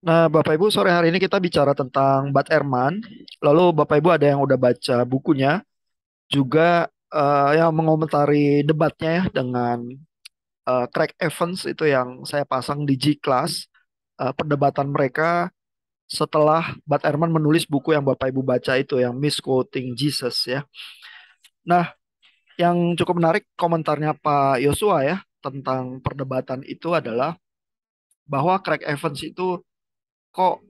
Nah, Bapak Ibu, sore hari ini kita bicara tentang Bud Ehrman. Lalu Bapak Ibu ada yang udah baca bukunya, juga yang mengomentari debatnya ya dengan Craig Evans itu yang saya pasang di G-Class. Perdebatan mereka setelah Bud Ehrman menulis buku yang Bapak Ibu baca itu yang Misquoting Jesus ya. Nah, yang cukup menarik komentarnya Pak Yosua ya tentang perdebatan itu adalah bahwa Craig Evans itu kok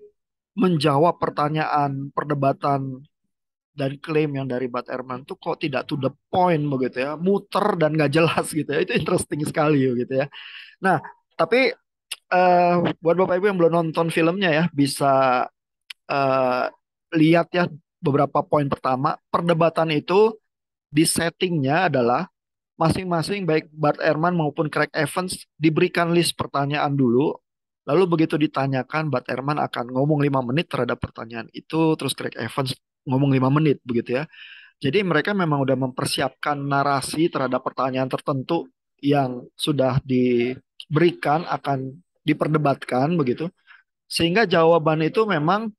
menjawab pertanyaan perdebatan dan klaim yang dari Bud Ehrman tuh kok tidak to the point begitu ya, muter dan nggak jelas gitu ya. Itu interesting sekali gitu ya. Nah, tapi eh, buat Bapak Ibu yang belum nonton filmnya ya, bisa eh, lihat ya beberapa poin pertama. Perdebatan itu di settingnya adalah masing-masing baik Bart Ehrman maupun Craig Evans diberikan list pertanyaan dulu. Lalu begitu ditanyakan, Bart Ehrman akan ngomong 5 menit terhadap pertanyaan itu, terus Craig Evans ngomong 5 menit begitu ya. Jadi mereka memang udah mempersiapkan narasi terhadap pertanyaan tertentu yang sudah diberikan akan diperdebatkan begitu. Sehingga jawaban itu memang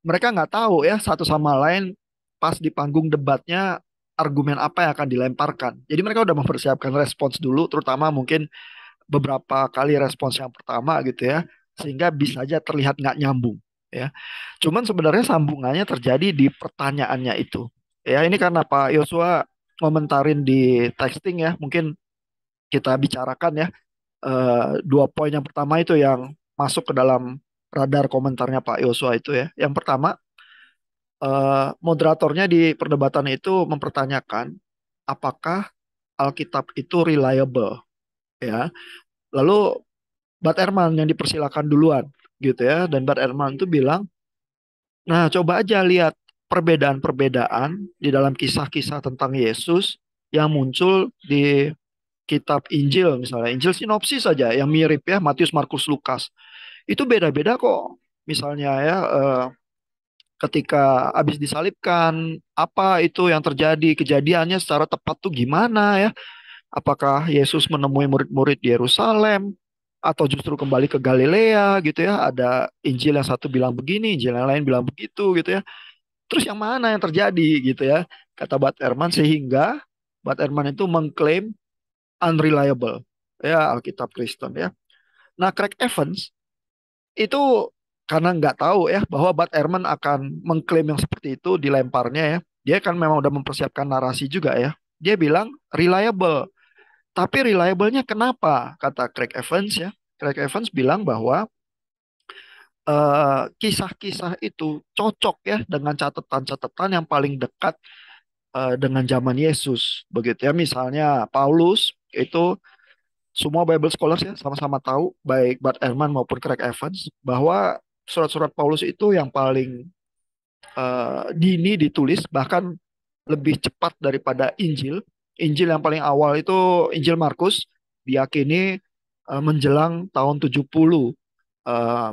mereka nggak tahu ya satu sama lain pas di panggung debatnya argumen apa yang akan dilemparkan. Jadi mereka udah mempersiapkan respons dulu, terutama mungkin beberapa kali respons yang pertama gitu ya, sehingga bisa aja terlihat nggak nyambung ya. Cuman sebenarnya sambungannya terjadi di pertanyaannya itu. Ya ini karena Pak Yosua ngomentarin di texting ya, mungkin kita bicarakan ya dua poin yang pertama itu yang masuk ke dalam radar komentarnya Pak Yosua itu ya. Yang pertama, moderatornya di perdebatan itu mempertanyakan apakah Alkitab itu reliable ya. Lalu Bart Ehrman yang dipersilakan duluan gitu ya, dan Bart Ehrman itu bilang, nah coba aja lihat perbedaan-perbedaan di dalam kisah-kisah tentang Yesus yang muncul di kitab Injil, misalnya Injil sinopsis saja yang mirip ya, Matius, Markus, Lukas itu beda-beda kok. Misalnya ya, ketika habis disalibkan, apa itu yang terjadi, kejadiannya secara tepat tuh gimana ya? Apakah Yesus menemui murid-murid di Yerusalem atau justru kembali ke Galilea gitu ya? Ada Injil yang satu bilang begini, Injil yang lain bilang begitu gitu ya. Terus yang mana yang terjadi gitu ya? Kata Bart Ehrman, sehingga Bart Ehrman itu mengklaim unreliable ya Alkitab Kristen ya. Nah, Craig Evans itu karena nggak tahu ya bahwa Bart Ehrman akan mengklaim yang seperti itu dilemparnya ya. Dia kan memang udah mempersiapkan narasi juga ya. Dia bilang reliable. Tapi reliable-nya kenapa? Kata Craig Evans ya. Craig Evans bilang bahwa kisah-kisah itu cocok ya dengan catatan-catatan yang paling dekat dengan zaman Yesus. Begitu ya. Misalnya Paulus itu semua Bible scholars ya sama-sama tahu baik Bart Ehrman maupun Craig Evans bahwa surat-surat Paulus itu yang paling dini ditulis bahkan lebih cepat daripada Injil. Injil yang paling awal itu Injil Markus diyakini menjelang tahun 70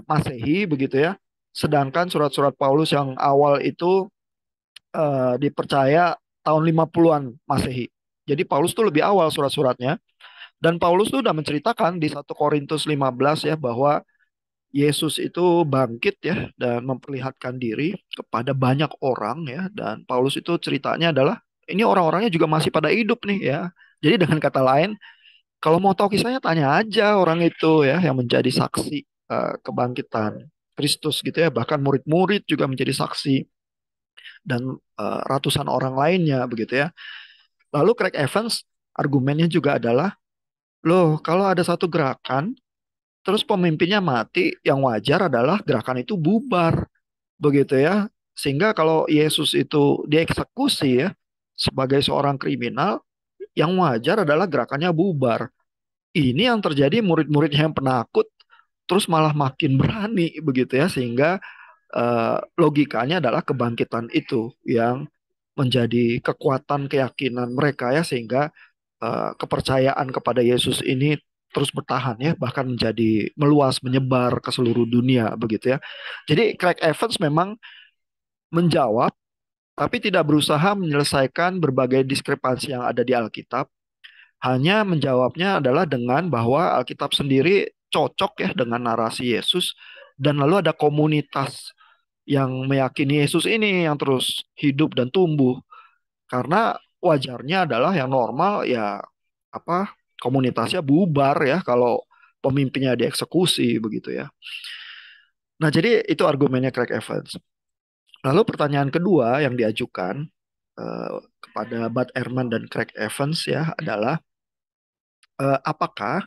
Masehi begitu ya. Sedangkan surat-surat Paulus yang awal itu dipercaya tahun 50-an Masehi. Jadi Paulus tuh lebih awal surat-suratnya dan Paulus tuh udah menceritakan di 1 Korintus 15 ya bahwa Yesus itu bangkit ya dan memperlihatkan diri kepada banyak orang ya, dan Paulus itu ceritanya adalah ini orang-orangnya juga masih pada hidup nih ya. Jadi dengan kata lain, kalau mau tahu kisahnya tanya aja orang itu ya yang menjadi saksi kebangkitan Kristus gitu ya. Bahkan murid-murid juga menjadi saksi dan ratusan orang lainnya begitu ya. Lalu Craig Evans argumennya juga adalah, loh kalau ada satu gerakan terus pemimpinnya mati, yang wajar adalah gerakan itu bubar. Begitu ya. Sehingga kalau Yesus itu dieksekusi ya sebagai seorang kriminal, yang wajar adalah gerakannya bubar. Ini yang terjadi murid-muridnya yang penakut terus malah makin berani begitu ya, sehingga logikanya adalah kebangkitan itu yang menjadi kekuatan keyakinan mereka ya, sehingga kepercayaan kepada Yesus ini terus bertahan ya, bahkan menjadi meluas menyebar ke seluruh dunia begitu ya. Jadi Craig Evans memang menjawab tapi tidak berusaha menyelesaikan berbagai diskrepansi yang ada di Alkitab. Hanya menjawabnya adalah dengan bahwa Alkitab sendiri cocok ya dengan narasi Yesus Dan lalu ada komunitas yang meyakini Yesus ini yang terus hidup dan tumbuh. Karena wajarnya adalah yang normal ya apa komunitasnya bubar ya kalau pemimpinnya dieksekusi begitu ya. Nah, jadi itu argumennya Craig Evans. Lalu pertanyaan kedua yang diajukan eh, kepada Bud Ehrman dan Craig Evans ya adalah apakah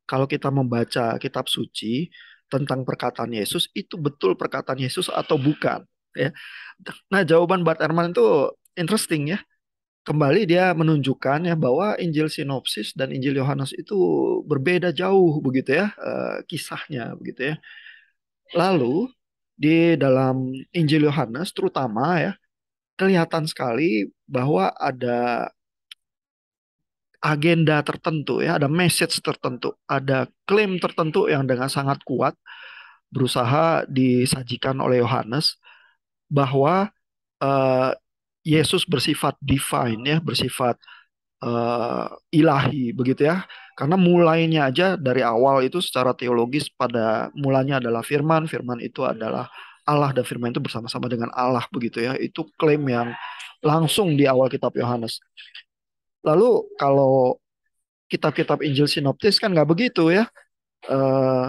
kalau kita membaca kitab suci tentang perkataan Yesus itu betul perkataan Yesus atau bukan ya. Nah, jawaban Bud Ehrman itu interesting ya. Kembali dia menunjukkan ya bahwa Injil sinopsis dan Injil Yohanes itu berbeda jauh begitu ya kisahnya begitu ya. Lalu di dalam Injil Yohanes terutama ya kelihatan sekali bahwa ada agenda tertentu ya, ada message tertentu, ada klaim tertentu yang dengan sangat kuat berusaha disajikan oleh Yohanes bahwa eh, Yesus bersifat divine ya, bersifat ilahi begitu ya. Karena mulainya aja dari awal itu secara teologis pada mulanya adalah firman, firman itu adalah Allah dan firman itu bersama-sama dengan Allah begitu ya. Itu klaim yang langsung di awal kitab Yohanes. Lalu kalau kitab-kitab Injil sinoptis kan nggak begitu ya. Eh,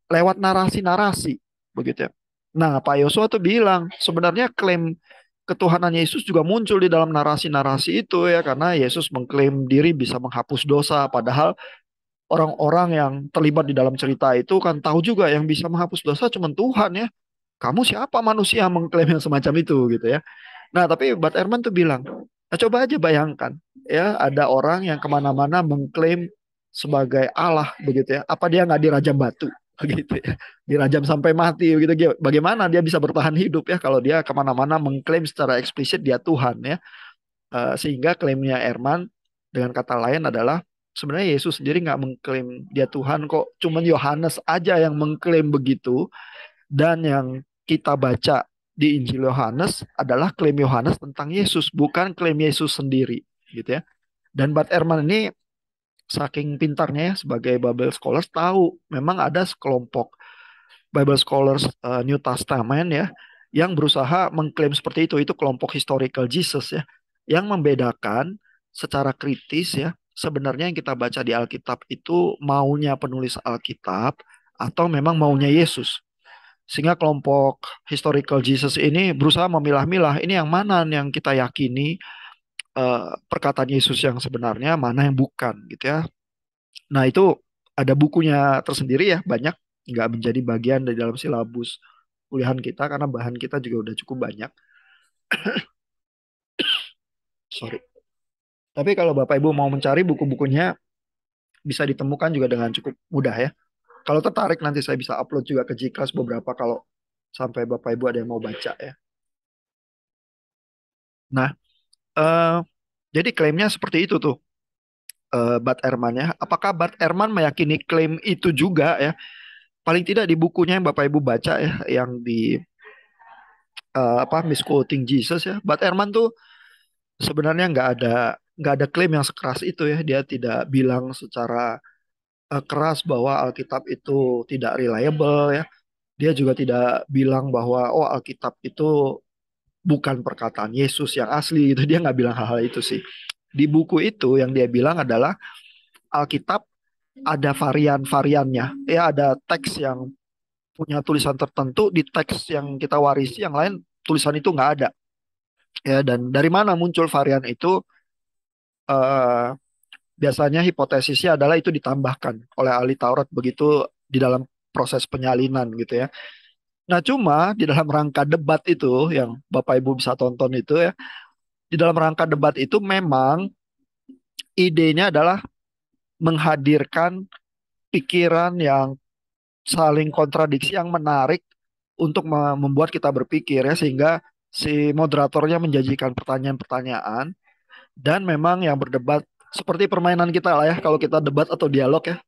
Lewat narasi-narasi begitu ya. Nah, Pak Yosua tuh bilang sebenarnya klaim ketuhanan Yesus juga muncul di dalam narasi-narasi itu ya karena Yesus mengklaim diri bisa menghapus dosa padahal orang-orang yang terlibat di dalam cerita itu kan tahu juga yang bisa menghapus dosa cuma Tuhan ya. Kamu siapa manusia mengklaim yang semacam itu gitu ya. Nah, tapi Bud Ehrman tuh bilang, nah, coba aja bayangkan ya ada orang yang kemana-mana mengklaim sebagai Allah begitu ya. Apa dia nggak dirajam batu begitu ya, dirajam sampai mati begitu. Bagaimana dia bisa bertahan hidup ya kalau dia kemana-mana mengklaim secara eksplisit dia Tuhan ya. Sehingga klaimnya Ehrman dengan kata lain adalah sebenarnya Yesus sendiri nggak mengklaim dia Tuhan kok, cuman Yohanes aja yang mengklaim begitu dan yang kita baca di Injil Yohanes adalah klaim Yohanes tentang Yesus, bukan klaim Yesus sendiri, gitu ya. Dan Bud Ehrman ini saking pintarnya ya sebagai Bible scholars tahu memang ada sekelompok Bible scholars New Testament ya yang berusaha mengklaim seperti itu. Itu kelompok historical Jesus ya yang membedakan secara kritis ya sebenarnya yang kita baca di Alkitab itu maunya penulis Alkitab atau memang maunya Yesus. Sehingga kelompok historical Jesus ini berusaha memilah-milah ini yang mana yang kita yakini perkataan Yesus yang sebenarnya, mana yang bukan gitu ya. Nah itu ada bukunya tersendiri ya, banyak nggak menjadi bagian dari dalam silabus kuliahan kita karena bahan kita juga udah cukup banyak. Sorry. Tapi kalau Bapak Ibu mau mencari buku-bukunya bisa ditemukan juga dengan cukup mudah ya. Kalau tertarik nanti saya bisa upload juga ke Gclass beberapa kalau sampai Bapak Ibu ada yang mau baca ya. Nah, eh, jadi klaimnya seperti itu tuh, Bud Ehrman ya. Apakah Bud Ehrman meyakini klaim itu juga ya? Paling tidak di bukunya yang Bapak Ibu baca ya, yang di apa Misquoting Jesus ya. Bud Ehrman tuh sebenarnya nggak ada klaim yang sekeras itu ya. Dia tidak bilang secara keras bahwa Alkitab itu tidak reliable ya. Dia juga tidak bilang bahwa oh Alkitab itu bukan perkataan Yesus yang asli gitu. Dia nggak bilang hal-hal itu sih. Di buku itu yang dia bilang adalah Alkitab ada varian-variannya. Ya ada teks yang punya tulisan tertentu, di teks yang kita warisi yang lain tulisan itu nggak ada. Ya dan dari mana muncul varian itu? eh, Biasanya hipotesisnya adalah itu ditambahkan oleh ahli Taurat begitu di dalam proses penyalinan gitu ya. Nah, cuma di dalam rangka debat itu yang Bapak Ibu bisa tonton itu ya, di dalam rangka debat itu memang idenya adalah menghadirkan pikiran yang saling kontradiksi yang menarik untuk membuat kita berpikir ya sehingga si moderatornya menjanjikan pertanyaan-pertanyaan dan memang yang berdebat seperti permainan kita lah ya kalau kita debat atau dialog ya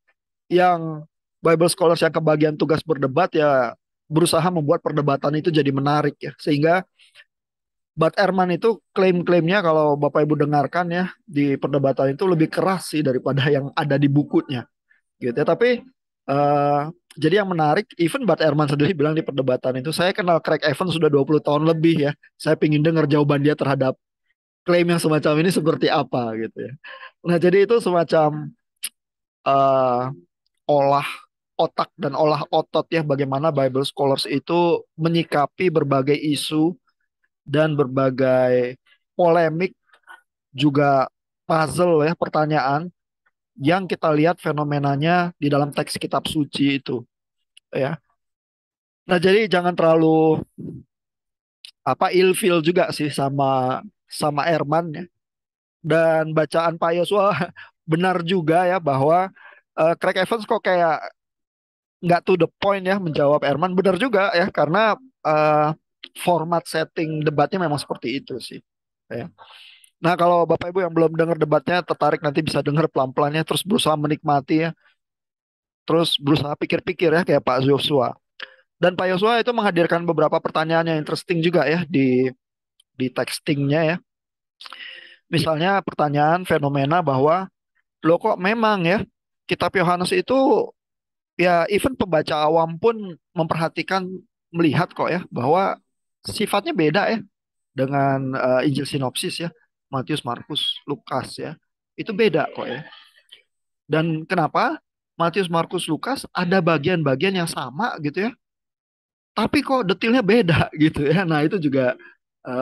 yang Bible scholars yang kebagian tugas berdebat ya berusaha membuat perdebatan itu jadi menarik ya sehingga Bud Ehrman itu klaim-klaimnya kalau Bapak Ibu dengarkan ya di perdebatan itu lebih keras sih daripada yang ada di bukunya gitu ya. Tapi Eh, jadi yang menarik, even Bart Ehrman sendiri bilang di perdebatan itu, saya kenal Craig Evans sudah 20 tahun lebih ya. Saya ingin dengar jawaban dia terhadap klaim yang semacam ini seperti apa gitu ya. Nah, jadi itu semacam eh, olah otak dan olah otot ya bagaimana Bible scholars itu menyikapi berbagai isu dan berbagai polemik juga puzzle ya pertanyaan yang kita lihat fenomenanya di dalam teks kitab suci itu ya. Nah, jadi jangan terlalu ilfeel juga sih sama sama Erman ya. Dan bacaan Pak Yosua benar juga ya bahwa Craig Evans kok kayak nggak to the point ya menjawab Erman. Benar juga ya karena eh, format setting debatnya memang seperti itu sih. Ya. Nah, kalau Bapak Ibu yang belum dengar debatnya tertarik nanti bisa dengar pelan-pelannya terus berusaha menikmati ya. Terus berusaha pikir-pikir ya kayak Pak Yosua. Dan Pak Yosua itu menghadirkan beberapa pertanyaan yang interesting juga ya di textingnya ya. Misalnya pertanyaan fenomena bahwa lo kok memang ya Kitab Yohanes itu ya even pembaca awam pun memperhatikan melihat kok ya bahwa sifatnya beda ya dengan Injil sinopsis ya Matius, Markus, Lukas ya itu beda kok ya. Dan kenapa Matius, Markus, Lukas ada bagian-bagian yang sama gitu ya tapi kok detailnya beda gitu ya. Nah itu juga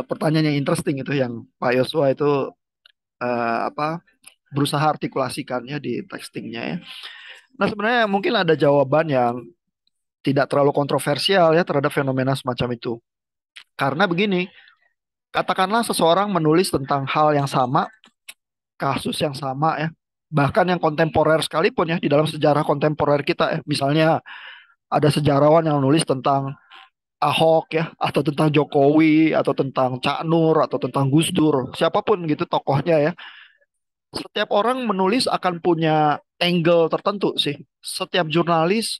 pertanyaan yang interesting itu yang Pak Yosua itu apa berusaha artikulasikannya di textingnya ya. Nah sebenarnya mungkin ada jawaban yang tidak terlalu kontroversial ya terhadap fenomena semacam itu. Karena begini, katakanlah seseorang menulis tentang hal yang sama, kasus yang sama ya, bahkan yang kontemporer sekalipun ya di dalam sejarah kontemporer kita ya. Misalnya ada sejarawan yang menulis tentang Ahok ya, atau tentang Jokowi, atau tentang Cak Nur, atau tentang Gus Dur, siapapun gitu tokohnya ya. Setiap orang menulis akan punya angle tertentu sih. Setiap jurnalis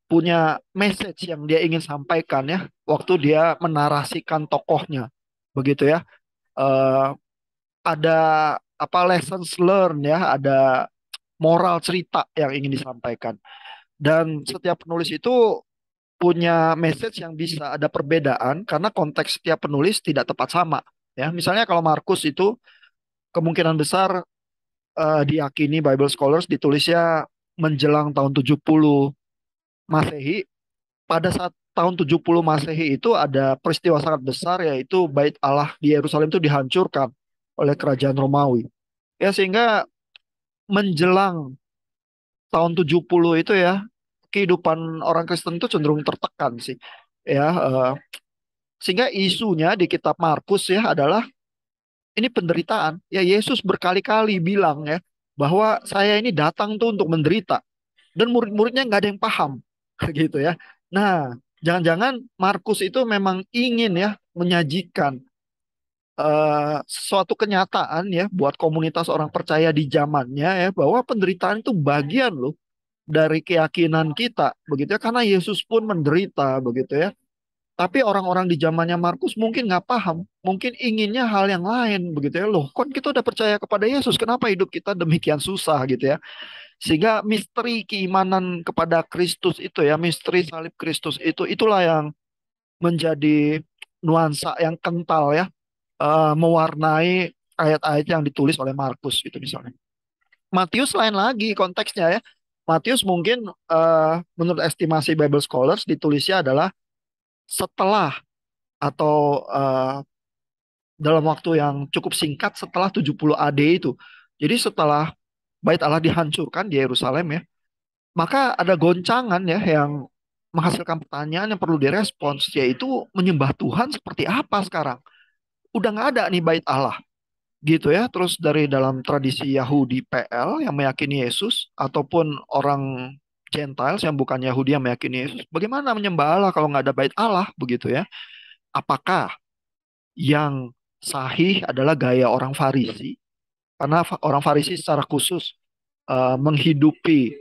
punya message yang dia ingin sampaikan ya waktu dia menarasikan tokohnya begitu ya. Eh, ada lessons learned ya, ada moral cerita yang ingin disampaikan dan setiap penulis itu punya message yang bisa ada perbedaan karena konteks setiap penulis tidak tepat sama ya. Misalnya kalau Markus itu kemungkinan besar diyakini Bible scholars ditulisnya menjelang tahun 70 Masehi. Pada saat tahun 70 Masehi itu ada peristiwa sangat besar yaitu Bait Allah di Yerusalem itu dihancurkan oleh kerajaan Romawi. Ya sehingga menjelang tahun 70 itu ya kehidupan orang Kristen itu cenderung tertekan sih. Ya sehingga isunya di kitab Markus ya adalah ini penderitaan. Ya Yesus berkali-kali bilang ya bahwa saya ini datang tuh untuk menderita dan murid-muridnya nggak ada yang paham gitu ya. Nah, jangan-jangan Markus itu memang ingin ya menyajikan suatu kenyataan ya buat komunitas orang percaya di zamannya ya bahwa penderitaan itu bagian loh dari keyakinan kita begitu ya karena Yesus pun menderita begitu ya. Tapi orang-orang di zamannya Markus mungkin nggak paham, mungkin inginnya hal yang lain begitu ya. Loh, kan kita udah percaya kepada Yesus, kenapa hidup kita demikian susah gitu ya? Sehingga misteri keimanan kepada Kristus itu ya, misteri salib Kristus itu itulah yang menjadi nuansa yang kental ya, mewarnai ayat-ayat yang ditulis oleh Markus gitu misalnya. Matius lain lagi konteksnya ya. Matius mungkin menurut estimasi Bible scholars ditulisnya adalah setelah atau dalam waktu yang cukup singkat setelah 70 AD itu. Jadi setelah Bait Allah dihancurkan di Yerusalem ya, maka ada goncangan ya yang menghasilkan pertanyaan yang perlu direspons, yaitu menyembah Tuhan seperti apa sekarang? Udah nggak ada nih bait Allah, gitu ya. Terus dari dalam tradisi Yahudi PL yang meyakini Yesus, ataupun orang Gentiles yang bukan Yahudi yang meyakini Yesus, bagaimana menyembah Allah kalau nggak ada bait Allah, begitu ya? Apakah yang sahih adalah gaya orang Farisi? Karena orang Farisi secara khusus menghidupi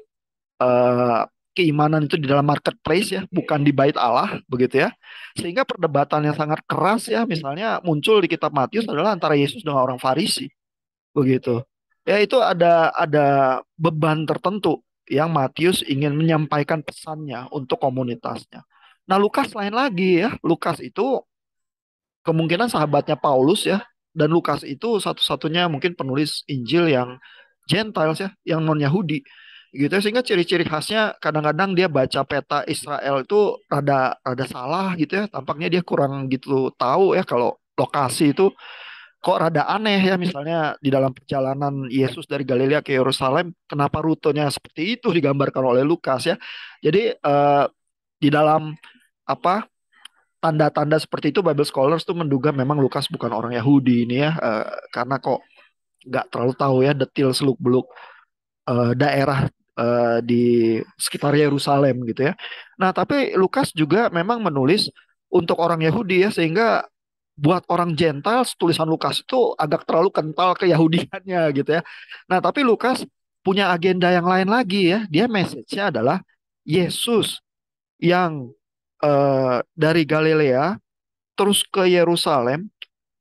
eh, keimanan itu di dalam marketplace ya, bukan di bait Allah begitu ya. Sehingga perdebatan yang sangat keras ya, misalnya muncul di kitab Matius adalah antara Yesus dengan orang Farisi begitu. Ya itu ada beban tertentu yang Matius ingin menyampaikan pesannya untuk komunitasnya. Nah, Lukas lain lagi ya. Lukas itu kemungkinan sahabatnya Paulus ya. Dan Lukas itu satu-satunya mungkin penulis Injil yang Gentiles ya, yang non-Yahudi. Gitu ya. Sehingga ciri-ciri khasnya kadang-kadang dia baca peta Israel itu rada rada salah gitu ya. Tampaknya dia kurang gitu tahu ya kalau lokasi itu kok rada aneh ya, misalnya di dalam perjalanan Yesus dari Galilea ke Yerusalem kenapa rutenya seperti itu digambarkan oleh Lukas ya. Jadi di dalam apa tanda-tanda seperti itu Bible scholars tuh menduga memang Lukas bukan orang Yahudi ini ya, karena kok nggak terlalu tahu ya detail seluk-beluk daerah di sekitar Yerusalem gitu ya. Nah, tapi Lukas juga memang menulis untuk orang Yahudi ya, sehingga buat orang Gentiles tulisan Lukas itu agak terlalu kental keyahudiannya gitu ya. Nah, tapi Lukas punya agenda yang lain lagi ya. Dia message-nya adalah Yesus yang dari Galilea terus ke Yerusalem,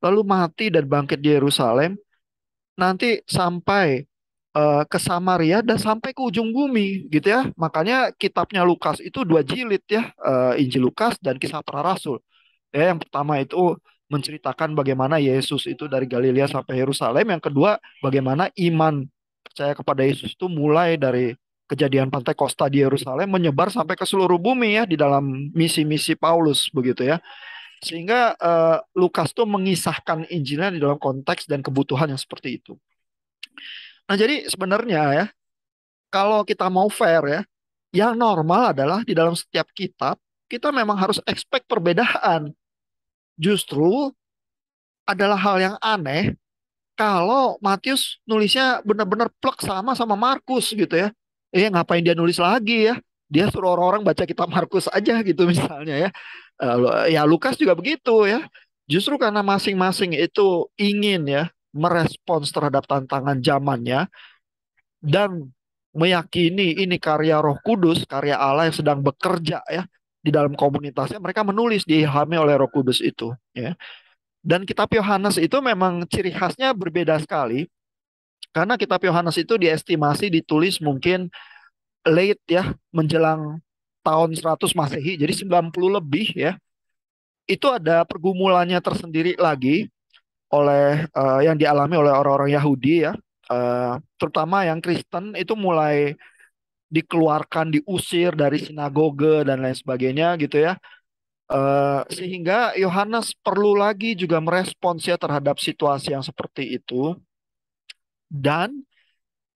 lalu mati dan bangkit di Yerusalem, nanti sampai ke Samaria dan sampai ke ujung bumi gitu ya. Makanya kitabnya Lukas itu dua jilid ya, Injil Lukas dan Kisah Para Rasul. Ya, yang pertama itu menceritakan bagaimana Yesus itu dari Galilea sampai Yerusalem. Yang kedua, bagaimana iman percaya kepada Yesus itu mulai dari kejadian Pantekosta di Yerusalem menyebar sampai ke seluruh bumi ya di dalam misi-misi Paulus begitu ya. Sehingga Lukas tuh mengisahkan Injilnya di dalam konteks dan kebutuhan yang seperti itu. Nah, jadi sebenarnya ya, kalau kita mau fair ya, yang normal adalah di dalam setiap kitab, kita memang harus expect perbedaan. Justru adalah hal yang aneh kalau Matius nulisnya benar-benar plek sama sama Markus gitu ya. Ngapain dia nulis lagi ya? Dia suruh orang-orang baca kitab Markus aja gitu misalnya ya. Ya Lukas juga begitu ya. Justru karena masing-masing itu ingin ya merespons terhadap tantangan zamannya dan meyakini ini karya Roh Kudus, karya Allah yang sedang bekerja ya di dalam komunitasnya, mereka menulis diilhami oleh Roh Kudus itu ya. Dan kitab Yohanes itu memang ciri khasnya berbeda sekali karena kitab Yohanes itu diestimasi ditulis mungkin late ya, menjelang tahun 100 Masehi, jadi 90 lebih ya. Itu ada pergumulannya tersendiri lagi oleh yang dialami oleh orang-orang Yahudi ya. Terutama yang Kristen itu mulai dikeluarkan, diusir dari sinagoge dan lain sebagainya gitu ya. Sehingga Yohanes perlu lagi juga merespons ya terhadap situasi yang seperti itu. Dan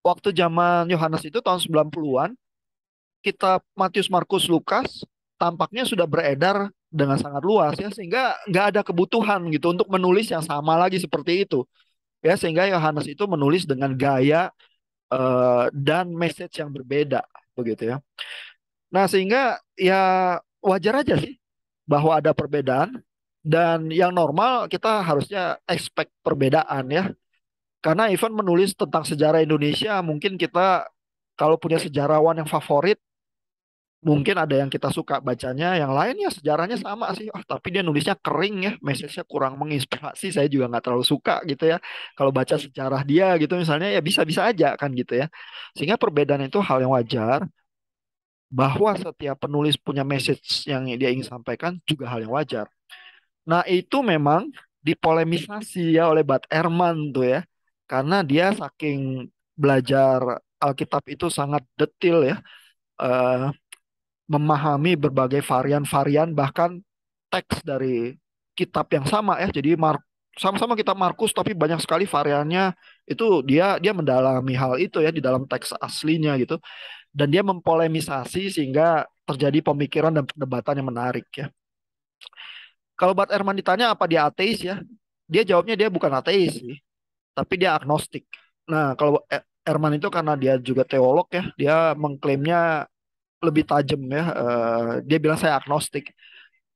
waktu zaman Yohanes itu tahun 90-an, kitab Matius, Markus, Lukas tampaknya sudah beredar dengan sangat luas ya, sehingga nggak ada kebutuhan gitu untuk menulis yang sama lagi seperti itu. Ya, sehingga Yohanes itu menulis dengan gaya dan message yang berbeda begitu ya. Nah, sehingga ya wajar aja sih bahwa ada perbedaan dan yang normal kita harusnya expect perbedaan ya. Karena even menulis tentang sejarah Indonesia, mungkin kita kalau punya sejarawan yang favorit, mungkin ada yang kita suka bacanya, yang lain ya sejarahnya sama sih. Tapi dia nulisnya kering ya, message-nya kurang menginspirasi. Saya juga nggak terlalu suka gitu ya. Kalau baca sejarah dia gitu misalnya ya bisa-bisa aja kan gitu ya. Sehingga perbedaan itu hal yang wajar. Bahwa setiap penulis punya message yang dia ingin sampaikan juga hal yang wajar. Nah, itu memang dipolemisasi ya oleh Bart Ehrman tuh ya. Karena dia saking belajar Alkitab itu sangat detail ya. eh, Memahami berbagai varian-varian bahkan teks dari kitab yang sama ya. Jadi sama-sama kitab Markus tapi banyak sekali variannya. Itu dia mendalami hal itu ya di dalam teks aslinya gitu. Dan dia mempolemisasi sehingga terjadi pemikiran dan perdebatan yang menarik ya. Kalau Bart Ehrman ditanya apa dia ateis ya, dia jawabnya dia bukan ateis sih, tapi dia agnostik. Nah, kalau Ehrman itu karena dia juga teolog ya, dia mengklaimnya lebih tajam ya. Dia bilang saya agnostik.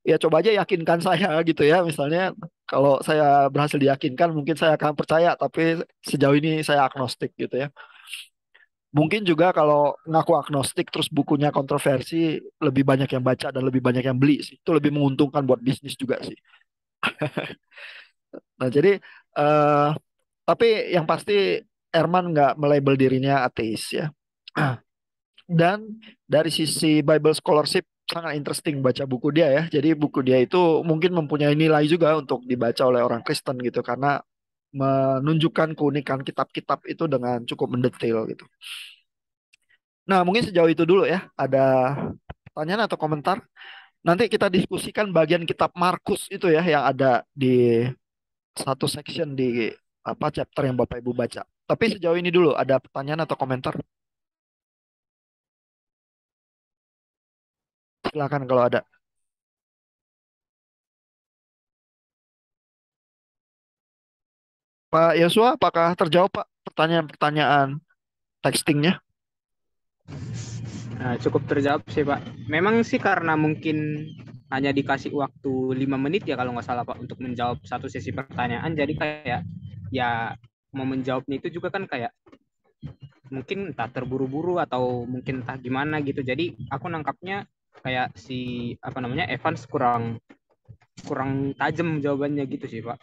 Ya coba aja yakinkan saya gitu ya. Misalnya kalau saya berhasil diyakinkan, mungkin saya akan percaya. Tapi sejauh ini saya agnostik gitu ya. Mungkin juga kalau ngaku agnostik terus bukunya kontroversi, lebih banyak yang baca dan lebih banyak yang beli sih. Itu lebih menguntungkan buat bisnis juga sih. Nah, jadi eh tapi yang pasti Erman nggak melabel dirinya ateis ya. Dan dari sisi Bible scholarship sangat interesting baca buku dia ya. Jadi buku dia itu mungkin mempunyai nilai juga untuk dibaca oleh orang Kristen gitu karena menunjukkan keunikan kitab-kitab itu dengan cukup mendetail gitu. Nah, mungkin sejauh itu dulu ya. Ada pertanyaan atau komentar? Nanti kita diskusikan bagian kitab Markus itu ya yang ada di satu section di apa chapter yang Bapak Ibu baca. Tapi sejauh ini dulu ada pertanyaan atau komentar? Silakan kalau ada. Pak Yosua, apakah terjawab Pak pertanyaan-pertanyaan textingnya? Nah, cukup terjawab sih Pak. Memang sih karena mungkin hanya dikasih waktu 5 menit ya kalau nggak salah Pak untuk menjawab satu sesi pertanyaan. Jadi kayak ya mau menjawabnya itu juga kan kayak mungkin entah terburu-buru atau mungkin entah gimana gitu. Jadi aku nangkapnya kayak si apa namanya Evans kurang kurang tajam jawabannya gitu sih Pak.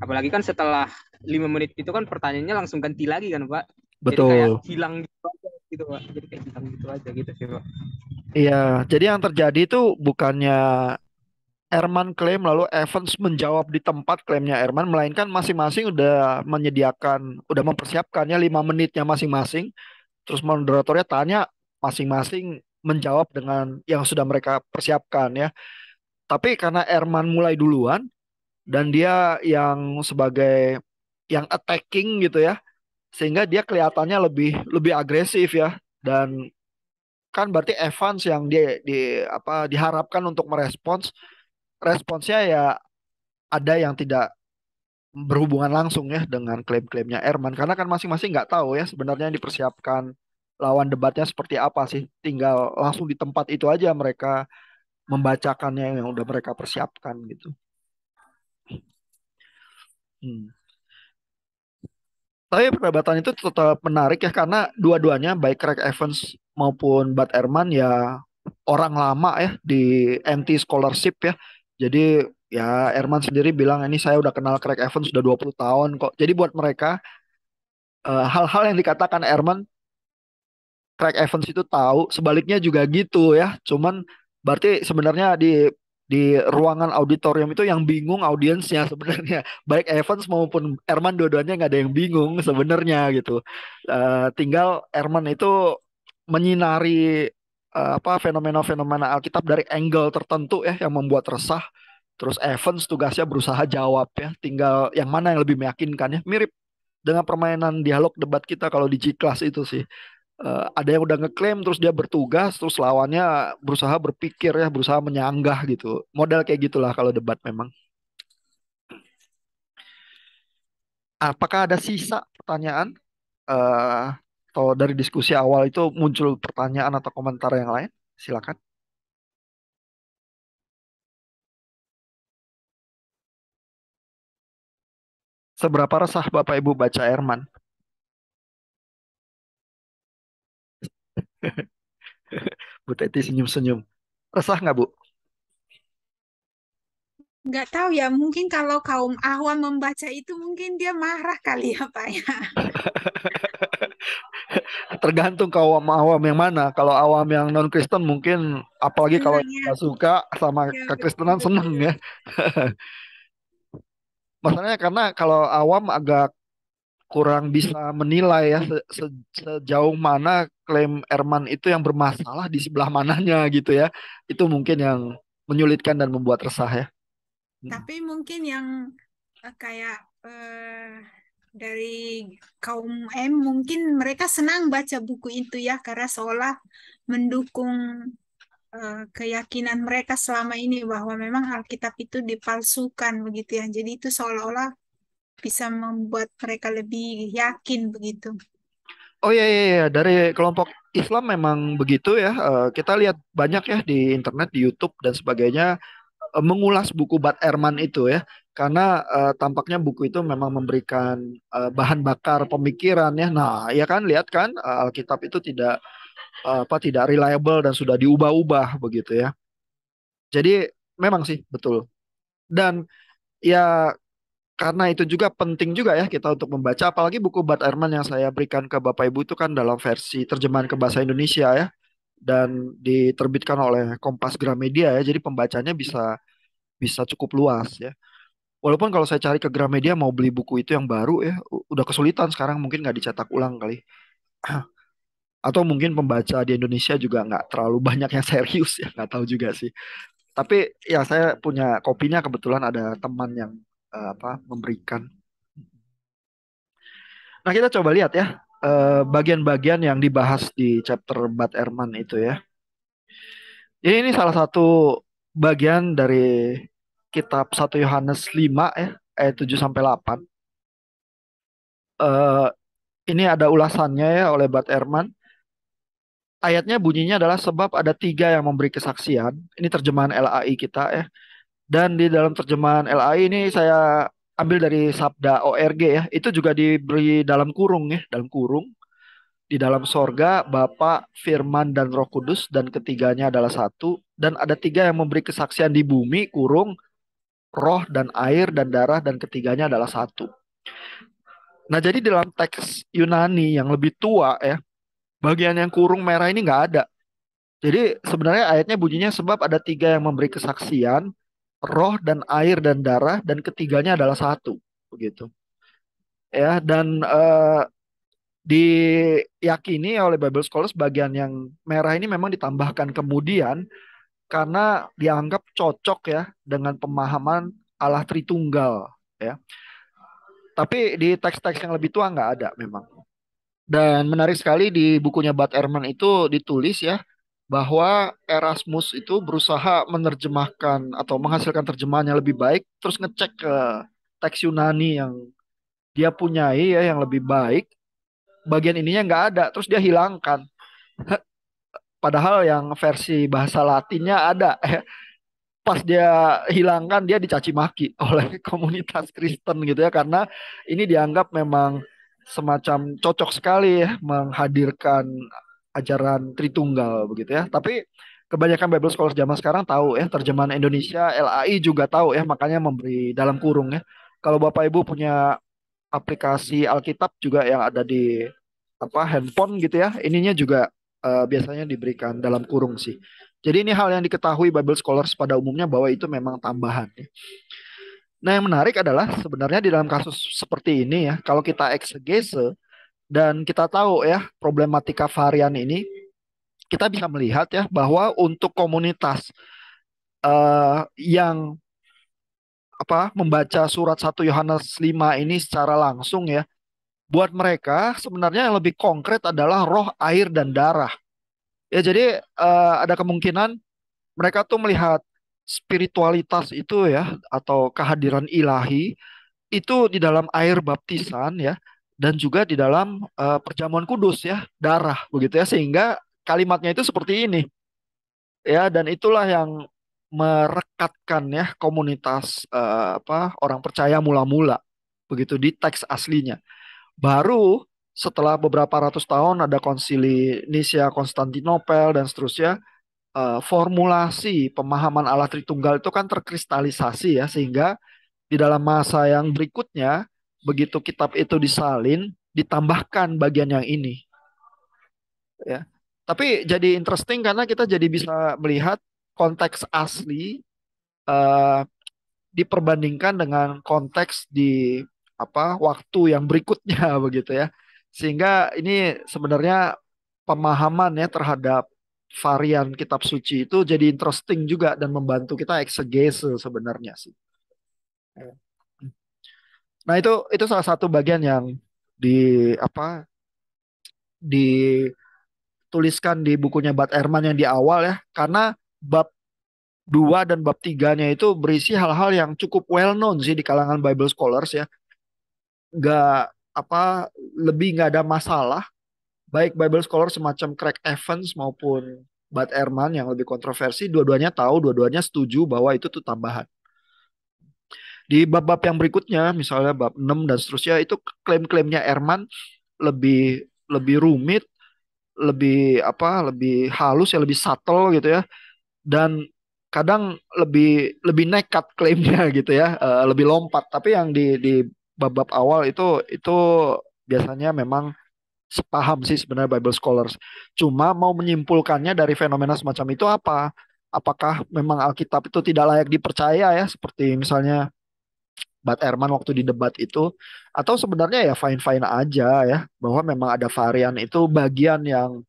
Apalagi kan setelah 5 menit itu kan pertanyaannya langsung ganti lagi kan Pak. Jadi kayak Betul. hilang gitu aja gitu Pak. Jadi kayak hilang gitu aja gitu sih Pak. Iya, jadi yang terjadi itu bukannya Erman klaim lalu Evans menjawab di tempat klaimnya Erman, melainkan masing-masing udah menyediakan, udah mempersiapkannya 5 menitnya masing-masing. Terus moderatornya tanya, masing-masing menjawab dengan yang sudah mereka persiapkan ya. Tapi karena Erman mulai duluan dan dia yang sebagai yang attacking gitu ya, sehingga dia kelihatannya lebih lebih agresif ya. Dan kan berarti Evans yang dia di apa diharapkan untuk merespons, responsnya ya ada yang tidak berhubungan langsung ya dengan klaim-klaimnya Erman karena kan masing-masing nggak tahu ya sebenarnya yang dipersiapkan lawan debatnya seperti apa sih, tinggal langsung di tempat itu aja mereka membacakannya yang udah mereka persiapkan gitu. Hmm. Tapi perdebatan itu tetap menarik ya karena dua-duanya baik Craig Evans maupun Bud Ehrman ya orang lama ya di MT scholarship ya. Jadi ya Ehrman sendiri bilang ini saya udah kenal Craig Evans sudah 20 tahun kok. Jadi buat mereka hal-hal yang dikatakan Ehrman Craig Evans itu tahu, sebaliknya juga gitu ya. Cuman berarti sebenarnya di ruangan auditorium itu yang bingung audiensnya sebenarnya. Baik Evans maupun Erman dua-duanya nggak ada yang bingung sebenarnya gitu. Tinggal Erman itu menyinari apa fenomena-fenomena Alkitab dari angle tertentu ya yang membuat resah. Terus Evans tugasnya berusaha jawab ya. Tinggal yang mana yang lebih meyakinkan ya. Mirip dengan permainan dialog debat kita kalau di G-Class itu sih. Ada yang udah ngeklaim terus dia bertugas terus lawannya berusaha berpikir ya berusaha menyanggah gitu modal kayak gitulah kalau debat memang. Apakah ada sisa pertanyaan eh atau dari diskusi awal itu muncul pertanyaan atau komentar yang lain, silakan. Seberapa resah Bapak Ibu baca Erman? Bu Teti senyum-senyum, resah nggak Bu? Nggak tahu ya, mungkin kalau kaum awam membaca itu mungkin dia marah kali ya Pak ya. Tergantung ke awam-awam yang mana. Kalau awam yang non Kristen mungkin apalagi kalau Senang yang ya, nggak suka sama ya kekristenan seneng betul-betul. ya. Masalahnya karena kalau awam agak kurang bisa menilai ya sejauh mana klaim Erman itu yang bermasalah di sebelah mananya gitu ya. Itu mungkin yang menyulitkan dan membuat resah ya. Hmm. Tapi mungkin yang kayak dari kaum M mungkin mereka senang baca buku itu ya karena seolah mendukung keyakinan mereka selama ini bahwa memang Alkitab itu dipalsukan begitu ya. Jadi itu seolah-olah bisa membuat mereka lebih yakin begitu. Oh iya, iya, iya. Dari kelompok Islam memang begitu ya. Kita lihat banyak ya di internet, di YouTube dan sebagainya mengulas buku Bad Ehrman itu ya. Karena tampaknya buku itu memang memberikan bahan bakar pemikiran ya. Nah, ya kan lihat kan Alkitab itu tidak apa tidak reliable dan sudah diubah-ubah begitu ya. Jadi memang sih betul. Dan ya karena itu juga penting juga ya kita untuk membaca, apalagi buku Bud Ehrman yang saya berikan ke Bapak Ibu itu kan dalam versi terjemahan ke bahasa Indonesia ya, dan diterbitkan oleh Kompas Gramedia ya, jadi pembacanya bisa bisa cukup luas ya. Walaupun kalau saya cari ke Gramedia mau beli buku itu yang baru ya, udah kesulitan sekarang, mungkin nggak dicetak ulang kali. Atau mungkin pembaca di Indonesia juga nggak terlalu banyak yang serius ya, nggak tahu juga sih. Tapi ya saya punya kopinya, kebetulan ada teman yang memberikan. Nah, kita coba lihat ya bagian-bagian yang dibahas di chapter Bud Ehrman itu ya. Jadi ini salah satu bagian dari kitab 1 Yohanes 5 ya, ayat 7 sampai 8. Eh, ini ada ulasannya ya oleh Bud Ehrman. Ayatnya bunyinya adalah sebab ada tiga yang memberi kesaksian. Ini terjemahan LAI kita ya. Dan di dalam terjemahan LAI ini saya ambil dari Sabda ORG ya. Itu juga diberi dalam kurung ya, dalam kurung. Di dalam sorga, Bapa, Firman, dan Roh Kudus, dan ketiganya adalah satu. Dan ada tiga yang memberi kesaksian di bumi, kurung, roh, dan air, dan darah, dan ketiganya adalah satu. Nah, jadi dalam teks Yunani yang lebih tua ya, bagian yang kurung merah ini nggak ada. Jadi sebenarnya ayatnya bunyinya sebab ada tiga yang memberi kesaksian, roh, dan air, dan darah, dan ketiganya adalah satu. Begitu. Ya, dan diyakini oleh Bible Scholars bagian yang merah ini memang ditambahkan kemudian karena dianggap cocok ya dengan pemahaman Allah Tritunggal ya. Tapi di teks-teks yang lebih tua nggak ada memang. Dan menarik sekali di bukunya Bud Ehrman itu ditulis ya bahwa Erasmus itu berusaha menerjemahkan atau menghasilkan terjemahan yang lebih baik, terus ngecek ke teks Yunani yang dia punyai ya yang lebih baik, bagian ininya nggak ada, terus dia hilangkan. Padahal yang versi bahasa Latinnya ada. Pas dia hilangkan dia dicaci maki oleh komunitas Kristen gitu ya, karena ini dianggap memang semacam cocok sekali ya menghadirkan ajaran Tritunggal begitu ya. Tapi kebanyakan Bible Scholars zaman sekarang tahu ya, terjemahan Indonesia LAI juga tahu ya, makanya memberi dalam kurung ya. Kalau Bapak Ibu punya aplikasi Alkitab juga yang ada di handphone gitu ya, ininya juga biasanya diberikan dalam kurung sih. Jadi ini hal yang diketahui Bible Scholars pada umumnya bahwa itu memang tambahan ya. Nah, yang menarik adalah sebenarnya di dalam kasus seperti ini ya, kalau kita eksegese dan kita tahu ya problematika varian ini, kita bisa melihat ya bahwa untuk komunitas yang membaca surat 1 Yohanes 5 ini secara langsung ya, buat mereka sebenarnya yang lebih konkret adalah roh, air, dan darah. Ya, jadi ada kemungkinan mereka tuh melihat spiritualitas itu ya atau kehadiran ilahi itu di dalam air baptisan ya, dan juga di dalam perjamuan kudus ya, darah begitu ya, sehingga kalimatnya itu seperti ini ya, dan itulah yang merekatkan ya komunitas orang percaya mula-mula begitu di teks aslinya. Baru setelah beberapa ratus tahun ada konsili Nicea, Konstantinopel, dan seterusnya, formulasi pemahaman Allah Tritunggal itu kan terkristalisasi ya, sehingga di dalam masa yang berikutnya begitu kitab itu disalin ditambahkan bagian yang ini ya. Tapi jadi interesting karena kita jadi bisa melihat konteks asli eh, diperbandingkan dengan konteks di waktu yang berikutnya begitu ya. Sehingga ini sebenarnya pemahaman ya terhadap varian kitab suci itu jadi interesting juga dan membantu kita eksegese sebenarnya sih. Nah, itu salah satu bagian yang di dituliskan di bukunya Bud Ehrman yang di awal ya, karena bab 2 dan bab 3-nya itu berisi hal-hal yang cukup well known sih di kalangan Bible scholars ya. Nggak lebih nggak ada masalah baik Bible scholar semacam Craig Evans maupun Bud Ehrman yang lebih kontroversi, dua-duanya tahu, dua-duanya setuju bahwa itu tuh tambahan. Di bab-bab yang berikutnya, misalnya bab 6 dan seterusnya, itu klaim-klaimnya Ehrman lebih lebih rumit, lebih lebih halus ya, lebih subtle gitu ya. Dan kadang lebih lebih nekat klaimnya gitu ya, lebih lompat. Tapi yang di bab-bab awal itu biasanya memang sepaham sih sebenarnya Bible scholars. Cuma mau menyimpulkannya dari fenomena semacam itu apa? Apakah memang Alkitab itu tidak layak dipercaya ya, seperti misalnya Bud Ehrman waktu di debat itu, atau sebenarnya ya fine-fine aja ya, bahwa memang ada varian itu bagian yang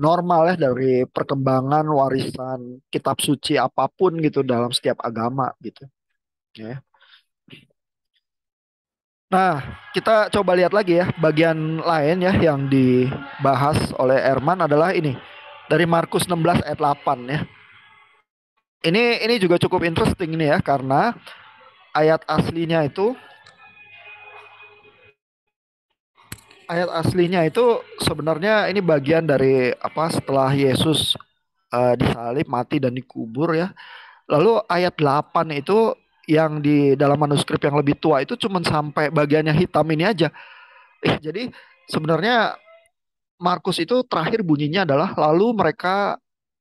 normal ya dari perkembangan warisan kitab suci apapun gitu dalam setiap agama gitu ya. Nah, kita coba lihat lagi ya bagian lain ya yang dibahas oleh Erman adalah ini dari Markus 16 ayat 8 ya. Ini juga cukup interesting nih ya karena ayat aslinya itu sebenarnya ini bagian dari apa setelah Yesus disalib, mati dan dikubur ya. Lalu ayat 8 itu yang di dalam manuskrip yang lebih tua itu cuma sampai bagiannya hitam ini aja. Jadi sebenarnya Markus itu terakhir bunyinya adalah lalu mereka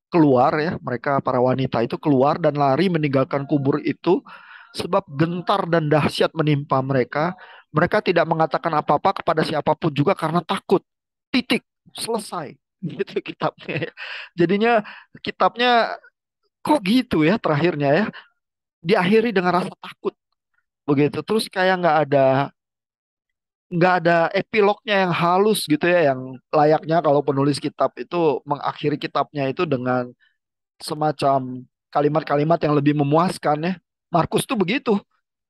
keluar ya, mereka para wanita itu keluar dan lari meninggalkan kubur itu sebab gentar dan dahsyat menimpa mereka. Mereka tidak mengatakan apa-apa kepada siapapun juga karena takut. Titik, selesai. Gitu kitabnya. Jadinya kitabnya kok gitu ya terakhirnya ya. Diakhiri dengan rasa takut begitu. Terus kayak nggak ada epilognya yang halus gitu ya, yang layaknya kalau penulis kitab itu mengakhiri kitabnya itu dengan semacam kalimat-kalimat yang lebih memuaskan ya. Markus tuh begitu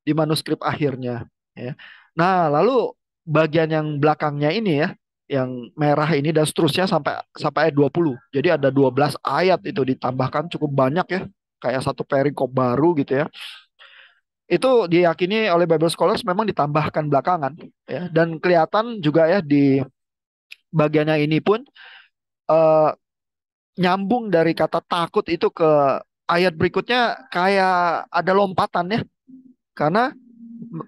di manuskrip akhirnya ya. Nah, lalu bagian yang belakangnya ini ya, yang merah ini dan seterusnya sampai sampai ayat 20. Jadi ada 12 ayat itu ditambahkan cukup banyak ya. Kayak satu perikop baru gitu ya. Itu diyakini oleh Bible scholars memang ditambahkan belakangan ya, dan kelihatan juga ya di bagiannya ini pun eh, nyambung dari kata takut itu ke ayat berikutnya kayak ada lompatan ya, karena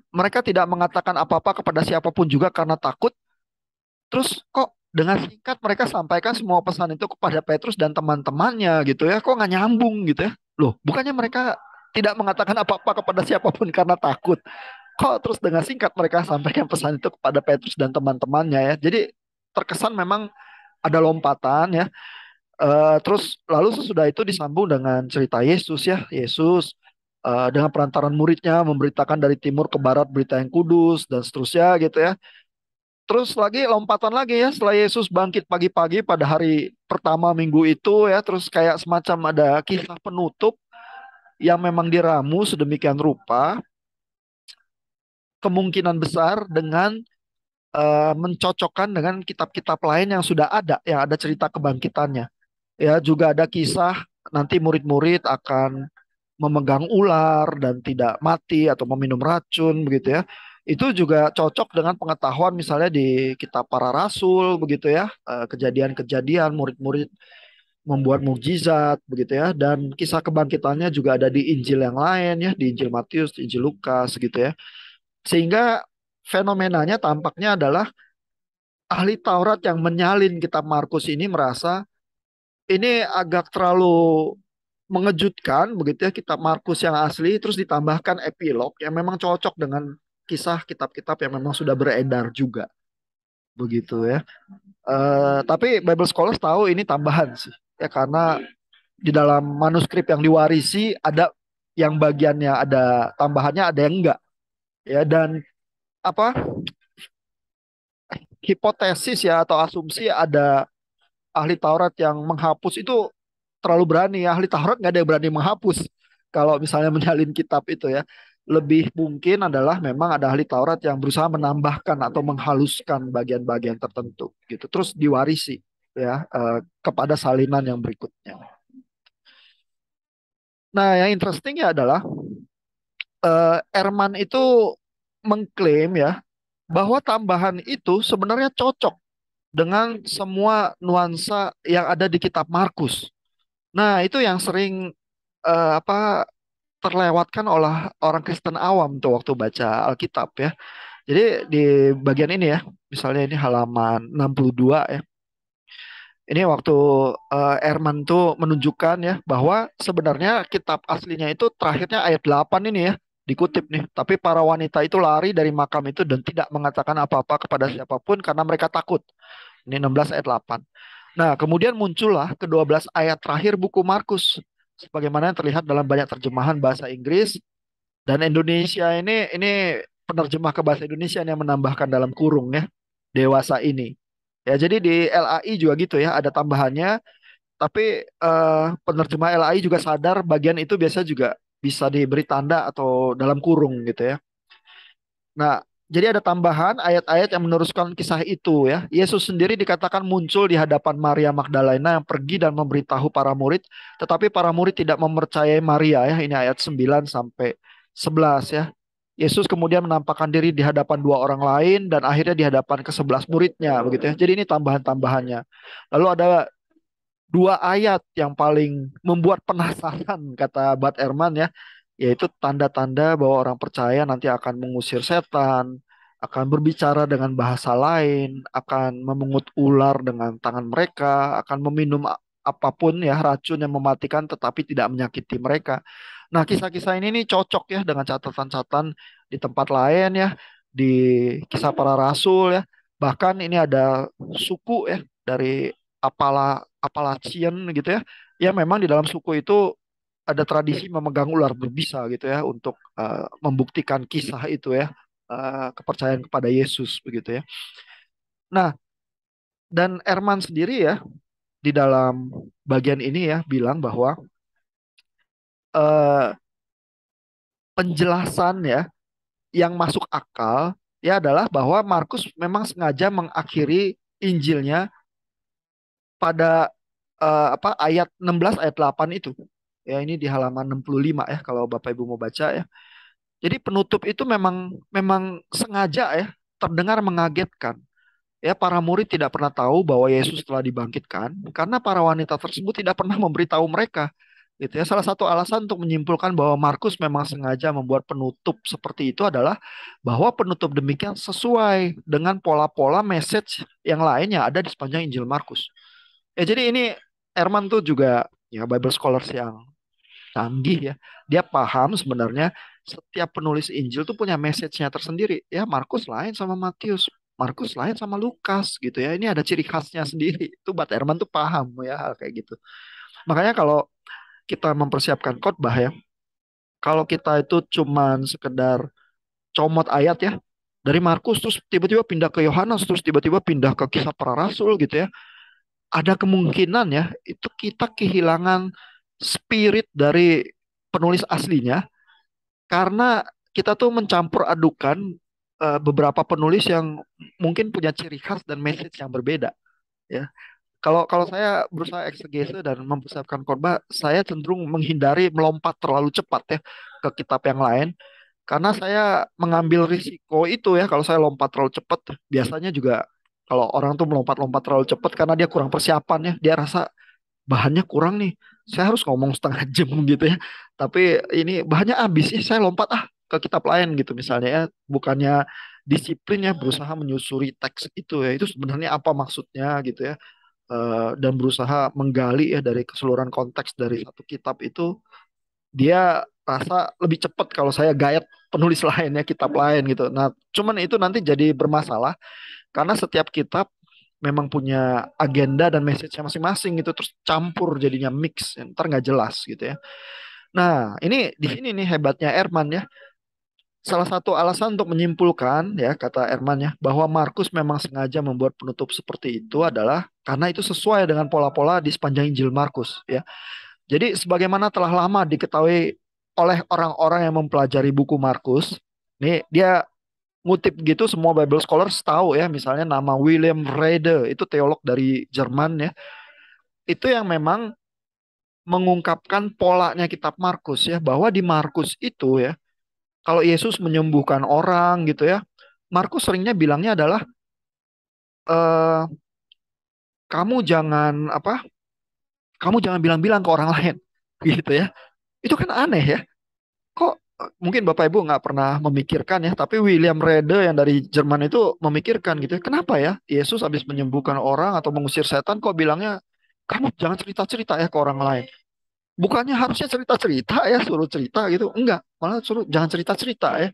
mereka tidak mengatakan apa-apa kepada siapapun juga karena takut. Terus kok dengan singkat mereka sampaikan semua pesan itu kepada Petrus dan teman-temannya gitu ya, kok nggak nyambung gitu ya. Loh, bukannya mereka tidak mengatakan apa-apa kepada siapapun karena takut, kok terus dengan singkat mereka sampaikan pesan itu kepada Petrus dan teman-temannya ya. Jadi terkesan memang ada lompatan ya. Terus lalu sesudah itu disambung dengan cerita Yesus ya. Yesus dengan perantaran muridnya memberitakan dari timur ke barat berita yang kudus dan seterusnya gitu ya. Terus lagi lompatan lagi ya setelah Yesus bangkit pagi-pagi pada hari pertama minggu itu ya. Terus kayak semacam ada kisah penutup yang memang diramu sedemikian rupa kemungkinan besar dengan mencocokkan dengan kitab-kitab lain yang sudah ada, yang ada cerita kebangkitannya. Ya, juga ada kisah nanti murid-murid akan memegang ular dan tidak mati atau meminum racun begitu ya. Itu juga cocok dengan pengetahuan misalnya di kitab para rasul begitu ya. Kejadian-kejadian murid-murid membuat mukjizat begitu ya, dan kisah kebangkitannya juga ada di Injil yang lain ya, di Injil Matius, di Injil Lukas gitu ya. Sehingga fenomenanya tampaknya adalah ahli Taurat yang menyalin kitab Markus ini merasa ini agak terlalu mengejutkan begitu ya, kitab Markus yang asli terus ditambahkan epilog yang memang cocok dengan kisah kitab-kitab yang memang sudah beredar juga begitu ya. Tapi Bible scholars tahu ini tambahan sih ya, karena di dalam manuskrip yang diwarisi ada yang bagiannya ada tambahannya, ada yang enggak ya. Dan apa hipotesis ya atau asumsi ada ahli Taurat yang menghapus itu terlalu berani ya. Ahli Taurat nggak ada yang berani menghapus kalau misalnya menyalin kitab itu ya. Lebih mungkin adalah memang ada ahli Taurat yang berusaha menambahkan atau menghaluskan bagian-bagian tertentu gitu. Terus diwarisi ya kepada salinan yang berikutnya. Nah, yang interestingnya adalah Erman itu mengklaim ya bahwa tambahan itu sebenarnya cocok dengan semua nuansa yang ada di kitab Markus. Nah, itu yang sering apa terlewatkan oleh orang Kristen awam tuh waktu baca Alkitab ya. Jadi di bagian ini ya, misalnya ini halaman 62 ya. Ini waktu Erman tuh menunjukkan ya bahwa sebenarnya kitab aslinya itu terakhirnya ayat 8 ini ya dikutip nih. Tapi para wanita itu lari dari makam itu dan tidak mengatakan apa-apa kepada siapapun karena mereka takut. Ini 16 ayat 8. Nah, kemudian muncullah ke-12 ayat terakhir buku Markus. Sebagaimana yang terlihat dalam banyak terjemahan bahasa Inggris dan Indonesia ini penerjemah ke bahasa Indonesia yang menambahkan dalam kurung ya dewasa ini. Ya, jadi di LAI juga gitu ya, ada tambahannya, tapi penerjemah LAI juga sadar bagian itu biasa juga bisa diberi tanda atau dalam kurung gitu ya. Nah, jadi ada tambahan ayat-ayat yang meneruskan kisah itu ya. Yesus sendiri dikatakan muncul di hadapan Maria Magdalena yang pergi dan memberitahu para murid, tetapi para murid tidak mempercayai Maria ya. Ini ayat 9 sampai 11 ya. Yesus kemudian menampakkan diri di hadapan dua orang lain dan akhirnya di hadapan ke-11 muridnya begitu ya. Jadi ini tambahan-tambahannya. Lalu ada dua ayat yang paling membuat penasaran kata Bart Ehrman ya, yaitu tanda-tanda bahwa orang percaya nanti akan mengusir setan, akan berbicara dengan bahasa lain, akan memungut ular dengan tangan mereka, akan meminum apapun ya racun yang mematikan tetapi tidak menyakiti mereka. Nah, kisah-kisah ini nih cocok ya dengan catatan-catatan di tempat lain ya, di kisah para rasul ya. Bahkan ini ada suku ya dari Appalachian gitu ya. Ya memang di dalam suku itu ada tradisi memegang ular berbisa gitu ya untuk membuktikan kisah itu ya, kepercayaan kepada Yesus begitu ya. Nah, dan Erman sendiri ya di dalam bagian ini ya bilang bahwa eh, penjelasan ya yang masuk akal ya adalah bahwa Markus memang sengaja mengakhiri Injilnya pada ayat 16 ayat 8 itu. Ya ini di halaman 65 ya kalau Bapak Ibu mau baca ya. Jadi penutup itu memang memang sengaja ya terdengar mengagetkan. Ya para murid tidak pernah tahu bahwa Yesus telah dibangkitkan karena para wanita tersebut tidak pernah memberitahu mereka. Gitu ya. Salah satu alasan untuk menyimpulkan bahwa Markus memang sengaja membuat penutup seperti itu adalah bahwa penutup demikian sesuai dengan pola-pola message yang lainnya ada di sepanjang Injil Markus. Ya jadi ini Herman tuh juga ya Bible scholars yang canggih ya. Dia paham sebenarnya setiap penulis Injil tuh punya message-nya tersendiri. Ya Markus lain sama Matius, Markus lain sama Lukas gitu ya. Ini ada ciri khasnya sendiri. Itu Bat Herman tuh paham ya hal kayak gitu. Makanya kalau kita mempersiapkan khotbah ya, kalau kita itu cuman sekedar comot ayat ya dari Markus terus tiba-tiba pindah ke Yohanes terus tiba-tiba pindah ke kisah para rasul gitu ya. Ada kemungkinan ya itu kita kehilangan spirit dari penulis aslinya karena kita tuh mencampur adukan beberapa penulis yang mungkin punya ciri khas dan message yang berbeda ya. Kalau kalau saya berusaha eksegese dan mempersiapkan khotbah, saya cenderung menghindari melompat terlalu cepat ya ke kitab yang lain karena saya mengambil risiko itu ya kalau saya lompat terlalu cepat biasanya juga kalau orang tuh melompat-lompat terlalu cepat karena dia kurang persiapan ya, dia rasa bahannya kurang nih. Saya harus ngomong setengah jam gitu ya. Tapi ini bahannya habis sih, saya lompat ke kitab lain gitu misalnya ya. Bukannya disiplin ya berusaha menyusuri teks itu ya. Itu sebenarnya apa maksudnya gitu ya. Dan berusaha menggali ya dari keseluruhan konteks dari satu kitab itu dia rasa lebih cepat kalau saya gayat penulis lainnya kitab lain gitu. Nah, cuman itu nanti jadi bermasalah karena setiap kitab memang punya agenda dan message-nya masing-masing gitu terus campur jadinya mix ntar nggak jelas gitu ya. Nah ini di sini nih hebatnya Erman ya, salah satu alasan untuk menyimpulkan ya kata Erman ya bahwa Markus memang sengaja membuat penutup seperti itu adalah karena itu sesuai dengan pola-pola di sepanjang Injil Markus ya. Jadi sebagaimana telah lama diketahui oleh orang-orang yang mempelajari buku Markus, nih dia ngutip gitu semua Bible scholars tahu ya misalnya nama William Rede itu teolog dari Jerman ya itu yang memang mengungkapkan polanya kitab Markus ya bahwa di Markus itu ya kalau Yesus menyembuhkan orang gitu ya Markus seringnya bilangnya adalah eh, kamu jangan apa kamu jangan bilang-bilang ke orang lain gitu ya itu kan aneh ya kok mungkin Bapak Ibu nggak pernah memikirkan ya, tapi William Rede yang dari Jerman itu memikirkan gitu ya. Kenapa ya Yesus habis menyembuhkan orang atau mengusir setan kok bilangnya kamu jangan cerita-cerita ya ke orang lain. Bukannya harusnya cerita-cerita ya, suruh cerita gitu. Enggak, malah suruh jangan cerita-cerita ya.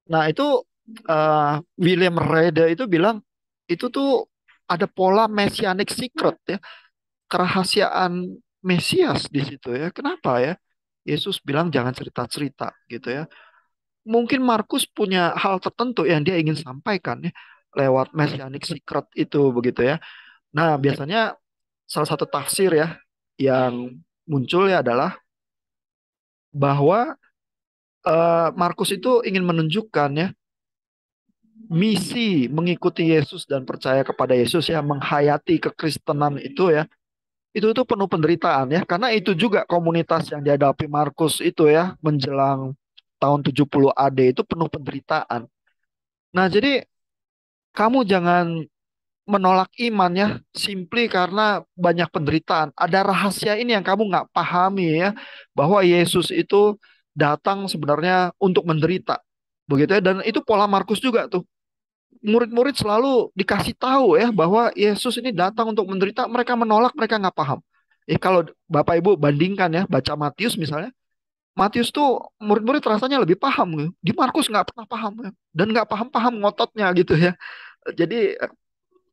Nah, itu William Rede itu bilang itu tuh ada pola messianic secret ya, kerahasiaan Mesias di situ ya. Kenapa ya? Yesus bilang jangan cerita-cerita gitu ya. Mungkin Markus punya hal tertentu yang dia ingin sampaikan ya lewat messianic secret itu begitu ya. Nah, biasanya salah satu tafsir ya yang muncul ya adalah bahwa Markus itu ingin menunjukkan ya misi mengikuti Yesus dan percaya kepada Yesus ya, menghayati kekristenan itu ya, itu tuh penuh penderitaan ya, karena itu juga komunitas yang dihadapi Markus itu ya menjelang tahun 70 AD itu penuh penderitaan. Nah, jadi kamu jangan menolak iman ya, simply karena banyak penderitaan. Ada rahasia ini yang kamu nggak pahami ya, bahwa Yesus itu datang sebenarnya untuk menderita. Begitu ya, dan itu pola Markus juga tuh. Murid-murid selalu dikasih tahu ya bahwa Yesus ini datang untuk menderita, mereka menolak, mereka nggak paham. Kalau Bapak Ibu bandingkan ya, baca Matius misalnya, Matius tuh murid-murid rasanya lebih paham gitu. Di Markus nggak pernah paham ya. Dan nggak paham-paham ngototnya gitu ya. Jadi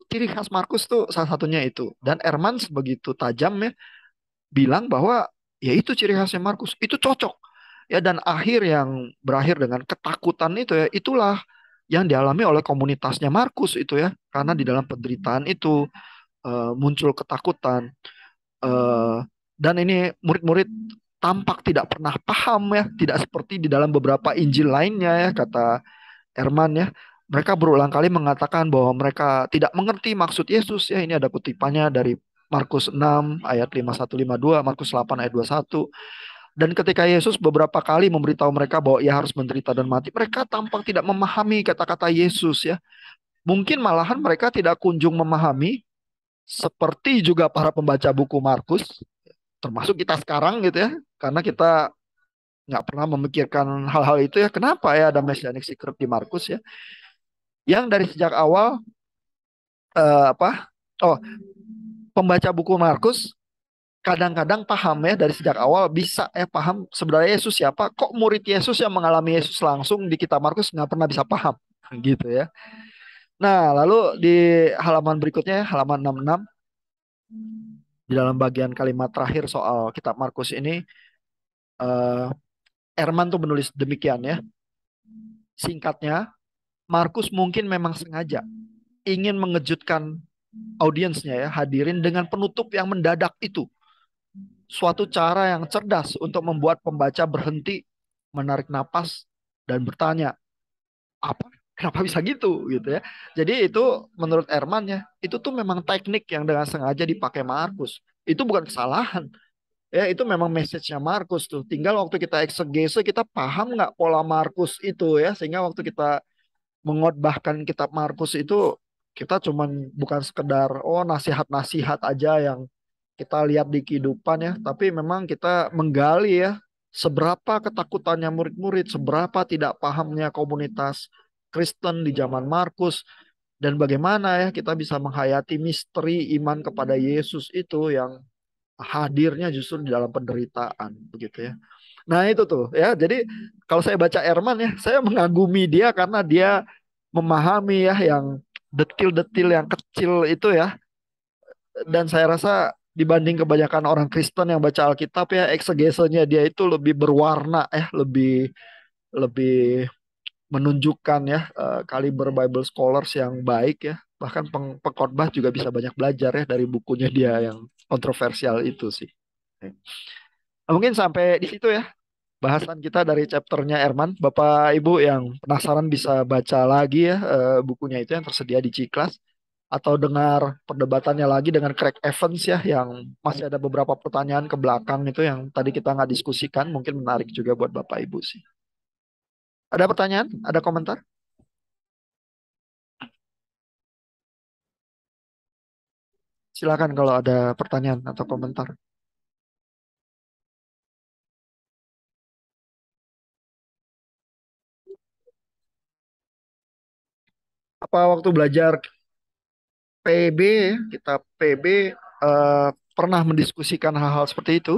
ciri khas Markus tuh salah satunya itu. Dan Erman sebegitu tajam ya bilang bahwa ya itu ciri khasnya Markus. Itu cocok. Ya dan akhir yang berakhir dengan ketakutan itu ya itulah yang dialami oleh komunitasnya Markus itu ya. Karena di dalam penderitaan itu muncul ketakutan. Eh, dan ini murid-murid tampak tidak pernah paham ya, tidak seperti di dalam beberapa Injil lainnya ya, kata Erman ya. Mereka berulang kali mengatakan bahwa mereka tidak mengerti maksud Yesus ya. Ini ada kutipannya dari Markus 6 ayat 51-52, Markus 8 ayat 21. Dan ketika Yesus beberapa kali memberitahu mereka bahwa ia harus menderita dan mati, mereka tampak tidak memahami kata-kata Yesus ya. Mungkin malahan mereka tidak kunjung memahami seperti juga para pembaca buku Markus, termasuk kita sekarang gitu ya. Karena kita nggak pernah memikirkan hal-hal itu ya. Kenapa ya ada messianic secret di Markus ya? Yang dari sejak awal apa? Oh, pembaca buku Markus kadang-kadang paham ya dari sejak awal bisa paham sebenarnya Yesus siapa. Kok murid Yesus yang mengalami Yesus langsung di kitab Markus nggak pernah bisa paham gitu ya. Nah, lalu di halaman berikutnya halaman 66 di dalam bagian kalimat terakhir soal kitab Markus ini eh, Erman tuh menulis demikian ya. Singkatnya, Markus mungkin memang sengaja ingin mengejutkan audiensnya ya, hadirin dengan penutup yang mendadak itu. Suatu cara yang cerdas untuk membuat pembaca berhenti, menarik napas, dan bertanya, apa? Kenapa bisa gitu ya. Jadi itu menurut Erman ya, itu tuh memang teknik yang dengan sengaja dipakai Markus. Itu bukan kesalahan. Ya, itu memang message-nya Markus tuh. Tinggal waktu kita eksegese, kita paham nggak pola Markus itu ya. Sehingga waktu kita mengotbahkan kitab Markus itu, kita cuman bukan sekedar, oh nasihat-nasihat aja yang kita lihat di kehidupan ya. Tapi memang kita menggali ya, seberapa ketakutannya murid-murid, seberapa tidak pahamnya komunitas Kristen di zaman Markus. Dan bagaimana ya kita bisa menghayati misteri iman kepada Yesus itu yang hadirnya justru di dalam penderitaan begitu ya. Nah itu tuh ya. Jadi kalau saya baca Erman ya, saya mengagumi dia karena dia memahami ya yang detil-detil yang kecil itu ya. Dan saya rasa dibanding kebanyakan orang Kristen yang baca Alkitab ya, eksegesenya dia itu lebih berwarna ya, lebih lebih menunjukkan ya kaliber Bible scholars yang baik ya. Bahkan pengkhotbah juga bisa banyak belajar ya dari bukunya dia yang kontroversial itu sih. Nah, mungkin sampai di situ ya bahasan kita dari chapternya Erman. Bapak Ibu yang penasaran bisa baca lagi ya bukunya itu yang tersedia di Ciklas atau dengar perdebatannya lagi dengan Craig Evans ya yang masih ada beberapa pertanyaan ke belakang itu yang tadi kita nggak diskusikan mungkin menarik juga buat Bapak Ibu sih. Ada pertanyaan? Ada komentar? Silakan kalau ada pertanyaan atau komentar. Apa waktu belajar PB ya, kita PB eh, pernah mendiskusikan hal-hal seperti itu?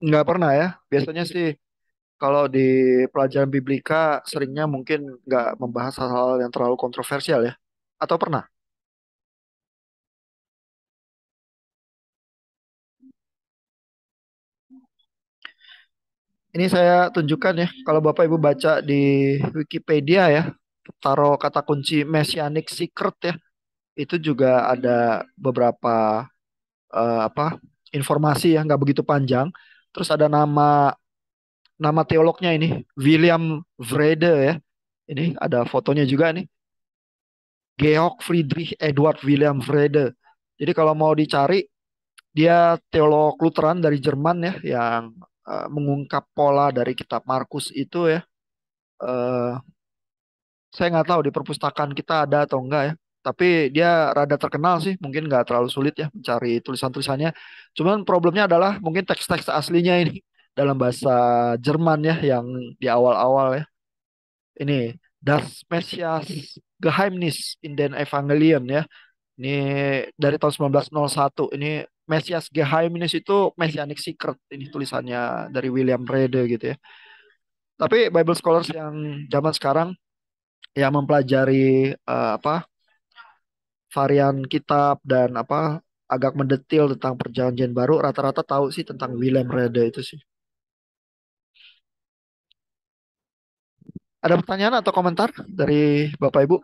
Nggak pernah ya. Biasanya sih kalau di pelajaran biblika seringnya mungkin nggak membahas hal-hal yang terlalu kontroversial ya. Atau pernah? Ini saya tunjukkan ya. Kalau Bapak Ibu baca di Wikipedia ya, taruh kata kunci Messianic Secret ya. Itu juga ada beberapa apa informasi ya, nggak begitu panjang. Terus ada nama teolognya ini William Wrede ya. Ini ada fotonya juga nih. Georg Friedrich Eduard William Wrede. Jadi kalau mau dicari, dia teolog Lutheran dari Jerman ya, yang mengungkap pola dari kitab Markus itu ya. Eh, saya nggak tahu di perpustakaan kita ada atau enggak ya. Tapi dia rada terkenal sih, mungkin nggak terlalu sulit ya mencari tulisan-tulisannya. Cuman problemnya adalah mungkin teks-teks aslinya ini dalam bahasa Jerman ya, yang di awal-awal ya. Ini Das Messias Geheimnis in den Evangelien ya. Ini dari tahun 1901. Ini Messias Geheimnis itu Messianic Secret. Ini tulisannya dari William Rede gitu ya. Tapi Bible scholars yang zaman sekarang yang mempelajari apa varian kitab dan apa agak mendetil tentang perjanjian baru rata-rata tahu sih tentang William Rede itu sih. Ada pertanyaan atau komentar dari Bapak Ibu?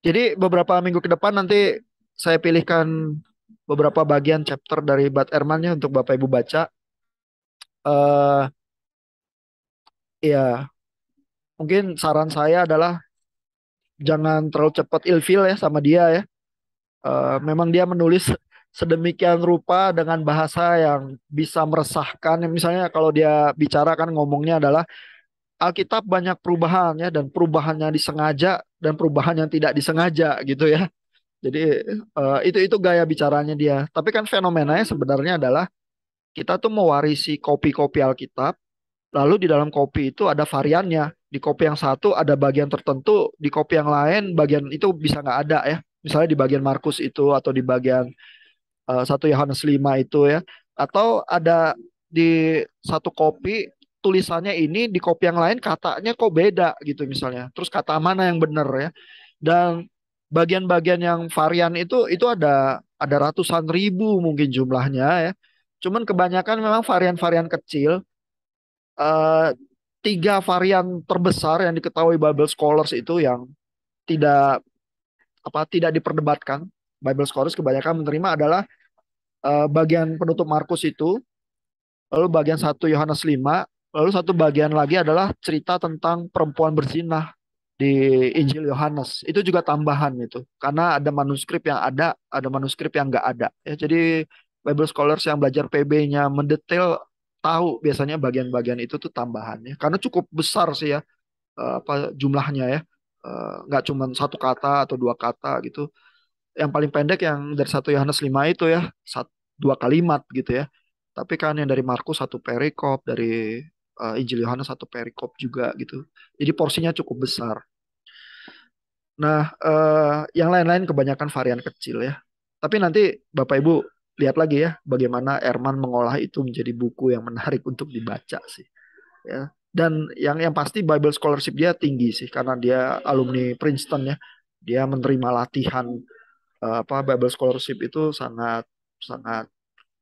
Jadi beberapa minggu ke depan nanti saya pilihkan beberapa bagian chapter dari Bad Ehrman ya untuk Bapak Ibu baca. eh ya, mungkin saran saya adalah jangan terlalu cepat ilfil ya sama dia ya. Memang dia menulis sedemikian rupa dengan bahasa yang bisa meresahkan. Misalnya kalau dia bicara kan ngomongnya adalah Alkitab banyak perubahan ya, dan perubahannya disengaja dan perubahan yang tidak disengaja gitu ya. Jadi itu gaya bicaranya dia. Tapi kan fenomenanya sebenarnya adalah kita tuh mewarisi kopi-kopi Alkitab. Lalu di dalam kopi itu ada variannya. Di kopi yang satu ada bagian tertentu, di kopi yang lain bagian itu bisa nggak ada ya. Misalnya di bagian Markus itu atau di bagian 1 Yohanes 5 itu ya. Atau ada di satu kopi tulisannya ini, di kopi yang lain katanya kok beda gitu misalnya. Terus kata mana yang benar ya. Dan bagian-bagian yang varian itu ada ratusan ribu mungkin jumlahnya ya. Cuman kebanyakan memang varian-varian kecil. eh, Tiga varian terbesar yang diketahui Bible scholars itu yang tidak tidak diperdebatkan. Bible scholars kebanyakan menerima adalah bagian penutup Markus itu, lalu bagian 1 Yohanes 5, lalu satu bagian lagi adalah cerita tentang perempuan berzina di Injil Yohanes. Itu juga tambahan itu, karena ada manuskrip yang ada manuskrip yang nggak ada. Ya, jadi Bible scholars yang belajar PB-nya mendetail tahu biasanya bagian-bagian itu tuh tambahannya, karena cukup besar sih ya apa jumlahnya ya. Nggak cuma satu kata atau dua kata gitu. Yang paling pendek yang dari 1 Yohanes 5 itu ya, dua kalimat gitu ya. Tapi kan yang dari Markus satu perikop, dari Injil Yohanes satu perikop juga gitu. Jadi porsinya cukup besar. Nah, yang lain-lain kebanyakan varian kecil ya. Tapi nanti Bapak Ibu lihat lagi ya bagaimana Erman mengolah itu menjadi buku yang menarik untuk dibaca sih. Ya. Dan yang pasti Bible scholarship dia tinggi sih karena dia alumni Princeton ya. Dia menerima latihan Bible scholarship itu sangat sangat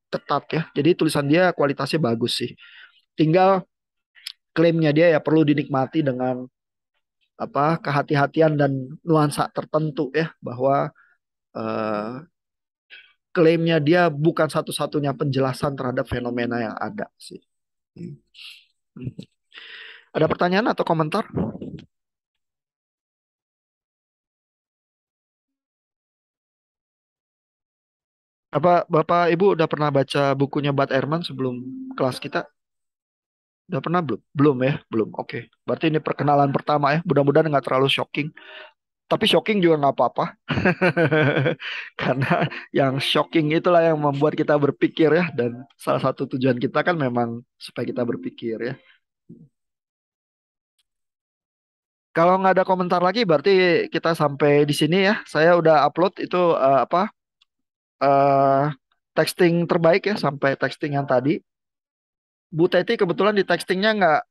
ketat ya. Jadi tulisan dia kualitasnya bagus sih. Tinggal klaimnya dia ya perlu dinikmati dengan kehati-hatian dan nuansa tertentu ya, bahwa eh, klaimnya dia bukan satu-satunya penjelasan terhadap fenomena yang ada sih. Hmm. Ada pertanyaan atau komentar? Apa Bapak Ibu udah pernah baca bukunya Bud Ehrman sebelum kelas kita? Udah pernah belum? Belum ya? Belum. Oke. Berarti ini perkenalan pertama ya. Mudah-mudahan nggak terlalu shocking. Tapi shocking juga nggak apa-apa. Karena yang shocking itulah yang membuat kita berpikir ya. Dan salah satu tujuan kita kan memang supaya kita berpikir ya. Kalau nggak ada komentar lagi berarti kita sampai di sini ya. Saya udah upload itu apa eh texting terbaik ya sampai texting yang tadi. Bu Teti kebetulan di textingnya nggak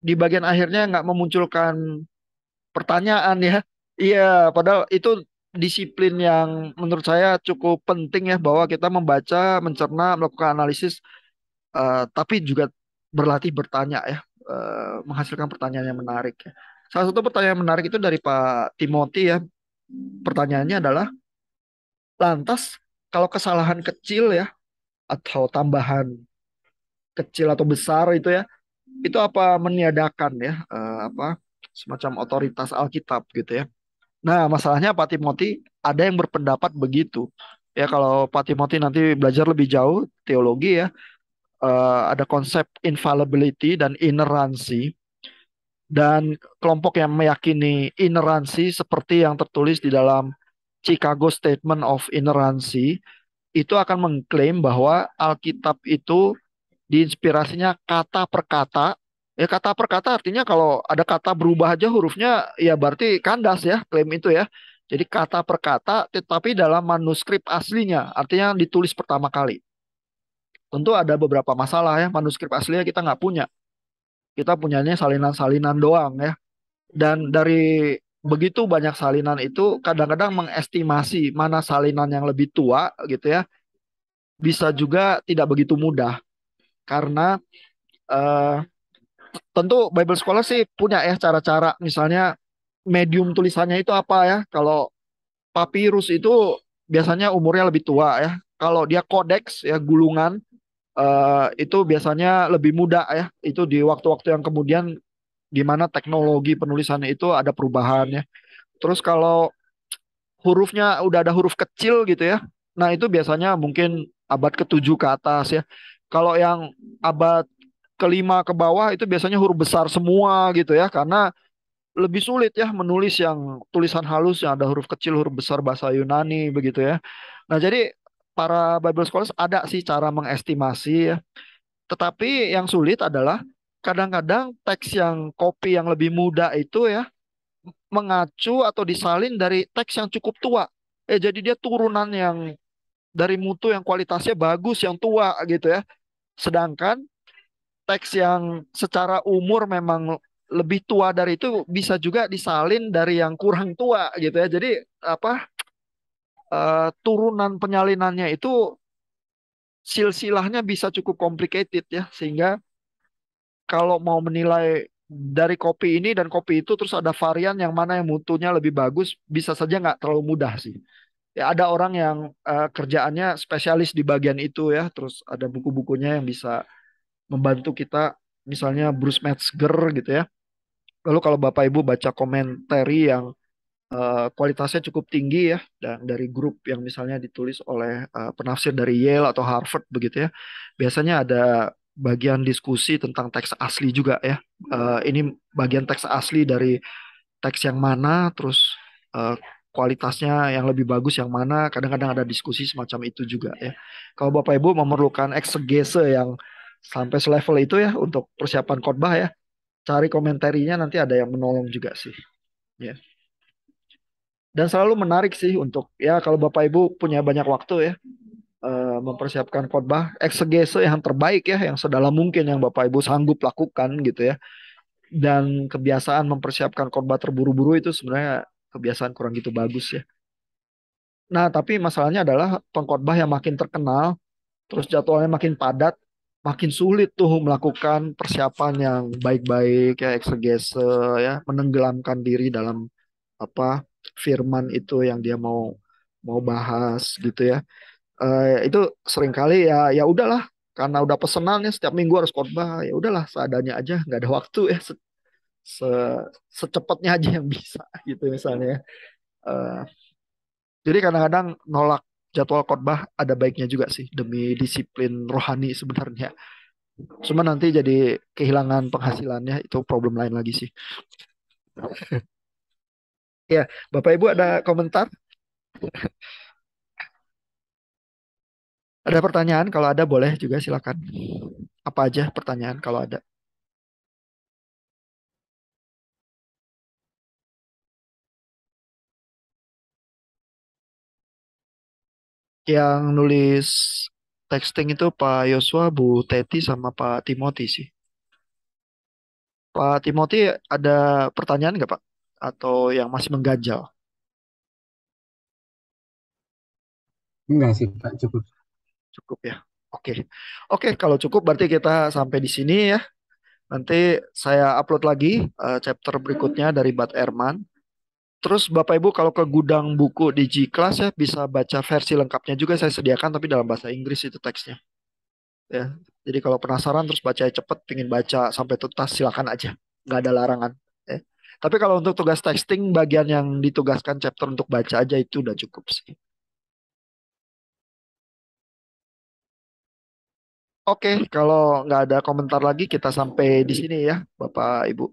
di bagian akhirnya nggak memunculkan pertanyaan ya. Iya, padahal itu disiplin yang menurut saya cukup penting ya bahwa kita membaca, mencerna, melakukan analisis, tapi juga berlatih bertanya ya, menghasilkan pertanyaan yang menarik ya. Salah satu pertanyaan menarik itu dari Pak Timothy ya. Pertanyaannya adalah, lantas kalau kesalahan kecil ya atau tambahan kecil atau besar itu apa meniadakan ya apa semacam otoritas Alkitab gitu ya. Nah, masalahnya Pak Timothy ada yang berpendapat begitu. Ya kalau Pak Timothy nanti belajar lebih jauh teologi ya, ada konsep infallibility dan ineransi dan kelompok yang meyakini ineransi seperti yang tertulis di dalam Chicago Statement of Inerrancy itu akan mengklaim bahwa Alkitab itu diinspirasinya kata per kata. Ya kata per kata artinya kalau ada kata berubah aja hurufnya ya berarti kandas ya klaim itu ya. Jadi kata per kata tetapi dalam manuskrip aslinya artinya ditulis pertama kali. Tentu ada beberapa masalah ya manuskrip aslinya kita nggak punya. Kita punyanya salinan-salinan doang ya. Dan dari begitu banyak salinan itu kadang-kadang mengestimasi mana salinan yang lebih tua gitu ya. Bisa juga tidak begitu mudah karena eh, tentu Bible Scholar sih punya ya cara-cara misalnya medium tulisannya itu apa ya. Kalau papirus itu biasanya umurnya lebih tua ya. Kalau dia kodeks ya gulungan itu biasanya lebih muda ya. Itu di waktu-waktu yang kemudian di mana teknologi penulisannya itu ada perubahan ya. Terus kalau hurufnya udah ada huruf kecil gitu ya. Nah, itu biasanya mungkin abad ke-7 ke atas ya. Kalau yang abad kelima ke bawah itu biasanya huruf besar semua gitu ya karena lebih sulit ya menulis yang tulisan halus yang ada huruf kecil huruf besar bahasa Yunani begitu ya. Nah, jadi para Bible scholars ada sih cara mengestimasi ya. Tetapi yang sulit adalah kadang-kadang teks yang kopi yang lebih muda itu ya mengacu atau disalin dari teks yang cukup tua. Jadi dia turunan yang dari mutu yang kualitasnya bagus yang tua gitu ya. Sedangkan teks yang secara umur memang lebih tua dari itu bisa juga disalin dari yang kurang tua gitu ya. Jadi apa turunan penyalinannya itu silsilahnya bisa cukup complicated ya sehingga kalau mau menilai dari kopi ini dan kopi itu terus ada varian yang mana yang mutunya lebih bagus bisa saja nggak terlalu mudah sih. Ya ada orang yang kerjaannya spesialis di bagian itu ya, terus ada buku-bukunya yang bisa membantu kita, misalnya Bruce Metzger gitu ya. Lalu kalau Bapak Ibu baca komentari yang kualitasnya cukup tinggi ya, dan dari grup yang misalnya ditulis oleh penafsir dari Yale atau Harvard begitu ya, biasanya ada bagian diskusi tentang teks asli juga ya. Ini bagian teks asli dari teks yang mana, terus eh, kualitasnya yang lebih bagus yang mana. Kadang-kadang ada diskusi semacam itu juga ya. Kalau Bapak Ibu memerlukan eksegese yang sampai selevel itu ya untuk persiapan khotbah ya, cari komentarinya nanti ada yang menolong juga sih. Ya. Dan selalu menarik sih untuk ya kalau Bapak Ibu punya banyak waktu ya mempersiapkan khotbah, eksegese yang terbaik ya, yang sedalam mungkin yang Bapak Ibu sanggup lakukan gitu ya. Dan kebiasaan mempersiapkan khotbah terburu-buru itu sebenarnya kebiasaan kurang gitu bagus ya. Nah, tapi masalahnya adalah pengkhotbah yang makin terkenal, terus jadwalnya makin padat, makin sulit tuh melakukan persiapan yang baik-baik ya, eksegese ya, menenggelamkan diri dalam apa firman itu yang dia mau mau bahas gitu ya. Itu seringkali ya ya udahlah karena udah pesenannya setiap minggu harus khotbah ya udahlah seadanya aja nggak ada waktu ya se- secepatnya aja yang bisa gitu misalnya. Eh, jadi kadang-kadang nolak jadwal khotbah ada baiknya juga sih demi disiplin rohani sebenarnya. Cuma nanti jadi kehilangan penghasilannya itu problem lain lagi sih. Ya, Bapak Ibu ada komentar? Ada pertanyaan? Kalau ada boleh juga silakan. Apa aja pertanyaan kalau ada. Yang nulis texting itu Pak Yosua, Bu Teti, sama Pak Timothy sih. Pak Timothy ada pertanyaan nggak Pak? Atau yang masih mengganjal? Enggak sih Pak, cukup. Cukup ya. Oke. Oke, kalau cukup berarti kita sampai di sini ya. Nanti saya upload lagi chapter berikutnya dari Bad Ehrman. Terus Bapak Ibu kalau ke gudang buku di G-Class ya bisa baca versi lengkapnya juga saya sediakan tapi dalam bahasa Inggris itu teksnya ya. Jadi kalau penasaran terus baca cepet, pingin baca sampai tuntas silakan aja. Nggak ada larangan. Ya. Tapi kalau untuk tugas texting bagian yang ditugaskan chapter untuk baca aja itu udah cukup sih. Oke, kalau nggak ada komentar lagi kita sampai di sini ya Bapak Ibu.